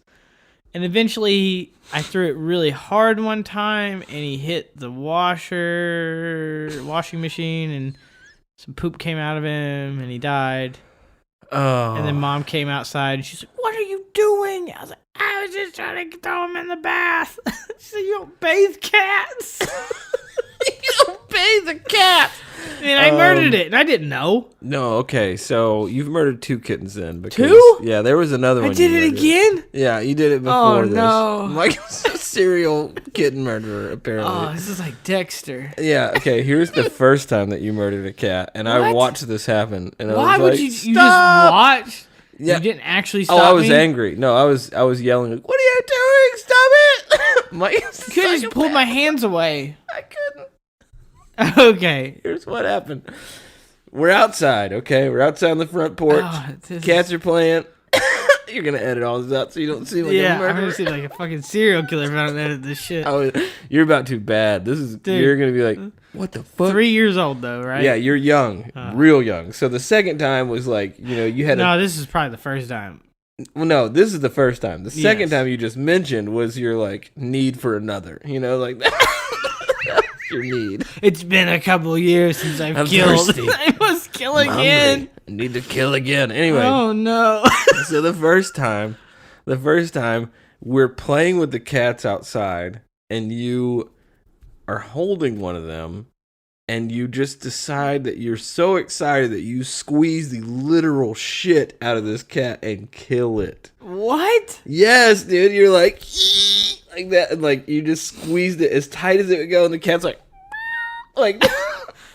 And eventually, I threw it really hard one time, and he hit the washing machine, and some poop came out of him, and he died. Oh. And then Mom came outside, and she's like, what are you doing? I was like, I was just trying to throw him in the bath. She said, you don't bathe cats. You don't bathe the cat. And I murdered it, and I didn't know. No, okay. So you've murdered 2 kittens then. Because, 2? Yeah, there was another one. I did it again? Yeah, you did it before this. No. Michael's a serial kitten murderer, apparently. Oh, this is like Dexter. Yeah, okay, here's the first time that you murdered a cat, and I What? watched this happen, and Why I was would like, you stop! just watch? Yeah. You didn't actually stop Oh, I was me? angry. No, I was yelling, like, what are you doing? Stop it! Mike, You could have just pulled my hands away. I couldn't. Okay. Here's what happened. We're outside, okay? We're outside on the front porch. Cats are playing. You're going to edit all this out so you don't seem like a I'm murderer. going to seem like a fucking serial killer if I don't edit this shit. Oh, you're about too bad. Dude. You're going to be like, what the fuck? 3 years old, though, right? Yeah, you're young. Real young. So the second time was like, you had No, this is probably the first time. Well, no, this is the first time. The second Yes. time you just mentioned was your, like, need for another. Like that. Your need. It's been a couple years since I've I'm killed. thirsty. I must kill I'm again. hungry. I need to kill again. Anyway, Oh, no. so the first time, we're playing with the cats outside, and you are holding one of them, and you just decide that you're so excited that you squeeze the literal shit out of this cat and kill it. What? Yes, dude. You're like, "Ee!" like that, and like you just squeezed it as tight as it would go, and the cat's like.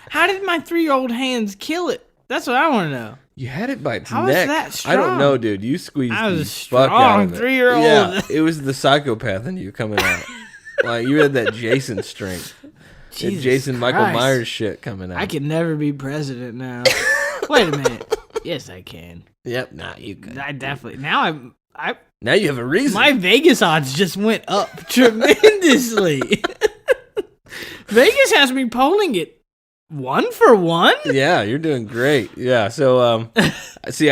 How did my 3-year-old hands kill it? That's what I want to know. You had it by its How is neck. that strong? I don't know, dude. You squeezed I was the a fuck out strong of it. 3-year-old. Yeah, it was the psychopath in you coming out. Like you had that Jason strength. That Jesus Jason Michael Christ. Myers shit coming out. I can never be president now. Wait a minute. Yes, I can. Yep, nah, you could. I definitely. Now Now you have a reason. my Vegas odds just went up tremendously. Vegas has me polling it 1 for 1. Yeah, you're doing great. Yeah, so see,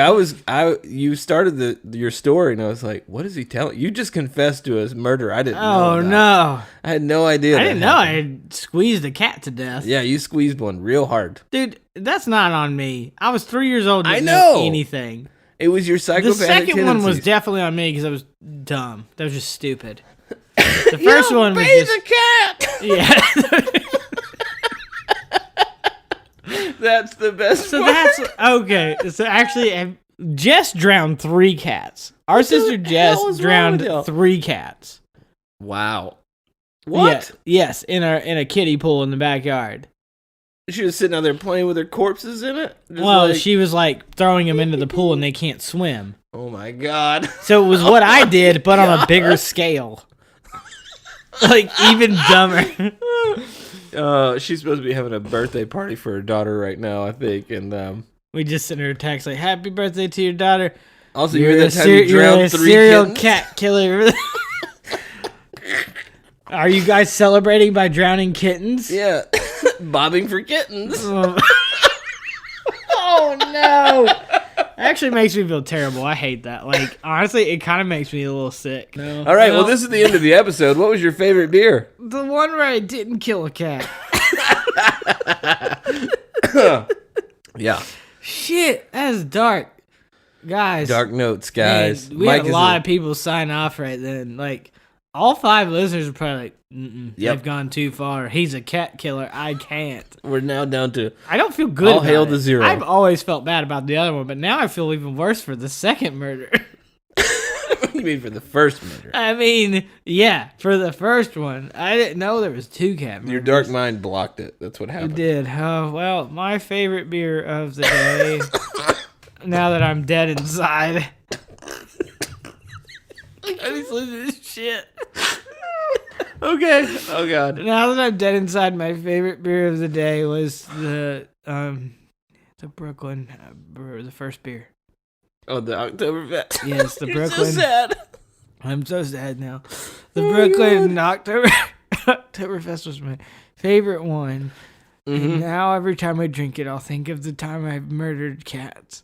you started your story, and I was like, what is he telling? You just confessed to his murder. I didn't know. Oh no! I had no idea. I that didn't know I happened. had squeezed a cat to death. Yeah, you squeezed one real hard. Dude, that's not on me. I was 3 years old. Didn't I know. anything. It was your The psychopathic second one was tendencies. definitely on me because I was dumb. That was just stupid. The first one was just the cat. yeah. That's the best. So part. that's okay. So actually, Jess drowned 3 cats. Our sister Jess hell is wrong drowned with y'all? 3 cats. Wow. What? Yeah, yes, in a kiddie pool in the backyard. She was sitting out there playing with her corpses in it. Just Well, like- she was like throwing them into the pool and they can't swim. Oh my god. So it was what I did, but on a bigger scale. Like even dumber. She's supposed to be having a birthday party for her daughter right now, I think, and We just sent her a text like, "Happy birthday to your daughter." also you're that time you you're drowned a 3 serial kittens. cat killer. Are you guys celebrating by drowning kittens? Yeah, bobbing for kittens. Oh no! Actually makes me feel terrible. I hate that. Like honestly, it kind of makes me a little sick. No. All right, well, this is the end of the episode. What was your favorite beer? The one where I didn't kill a cat. Yeah, Shit, that's dark, guys. dark notes, Man, guys. we had a lot of people sign off right then. Like all 5 listeners are probably like, Yep. "They've gone too far. He's a cat killer. I can't." We're now down to I don't feel good. All about hail it. the 0. I've always felt bad about the other one, but now I feel even worse for the second murder. you mean for the first murder. I mean, yeah, for the first one, I didn't know there was 2 cat murders. Your dark mind blocked it. That's what You happened. did. Oh well, my favorite beer of the day. Now that I'm dead inside. I just listen to this shit. Okay. Oh god. Now that I'm dead inside, my favorite beer of the day was the Brooklyn brewer, the first beer. Oh, the Oktoberfest. Yes, the You're Brooklyn. so sad. I'm so sad now. The Brooklyn Oktoberfest was my favorite one. And now every time I drink it, I'll think of the time I've murdered cats.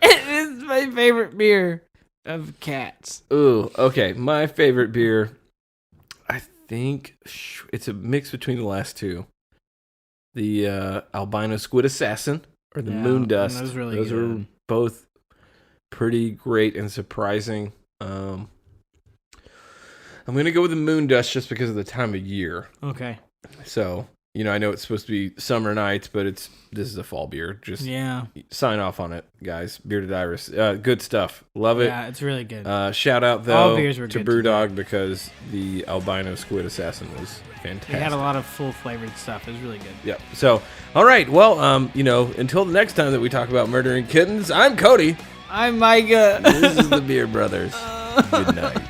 It's my favorite beer of cats. Ooh, okay. My favorite beer, I think it's a mix between the last 2. The Albino Squid Assassin or the Yeah, Moon Dust. those really Those good. are both pretty great and surprising. I'm going to go with the Moon Dust just because of the time of year. Okay. So, I know it's supposed to be summer nights, but this is a fall beer. Just sign off on it, guys. Bearded Iris. Good stuff. Love it. Yeah, it's really good. Shout out, though, All beers were to good Brewdog because the albino squid assassin was fantastic. They had a lot of full-flavored stuff. It was really good. Yep. So, all right. Well, until the next time that we talk about murdering kittens, I'm Cody. I'm Micah. This is the Beer Brothers. Good night.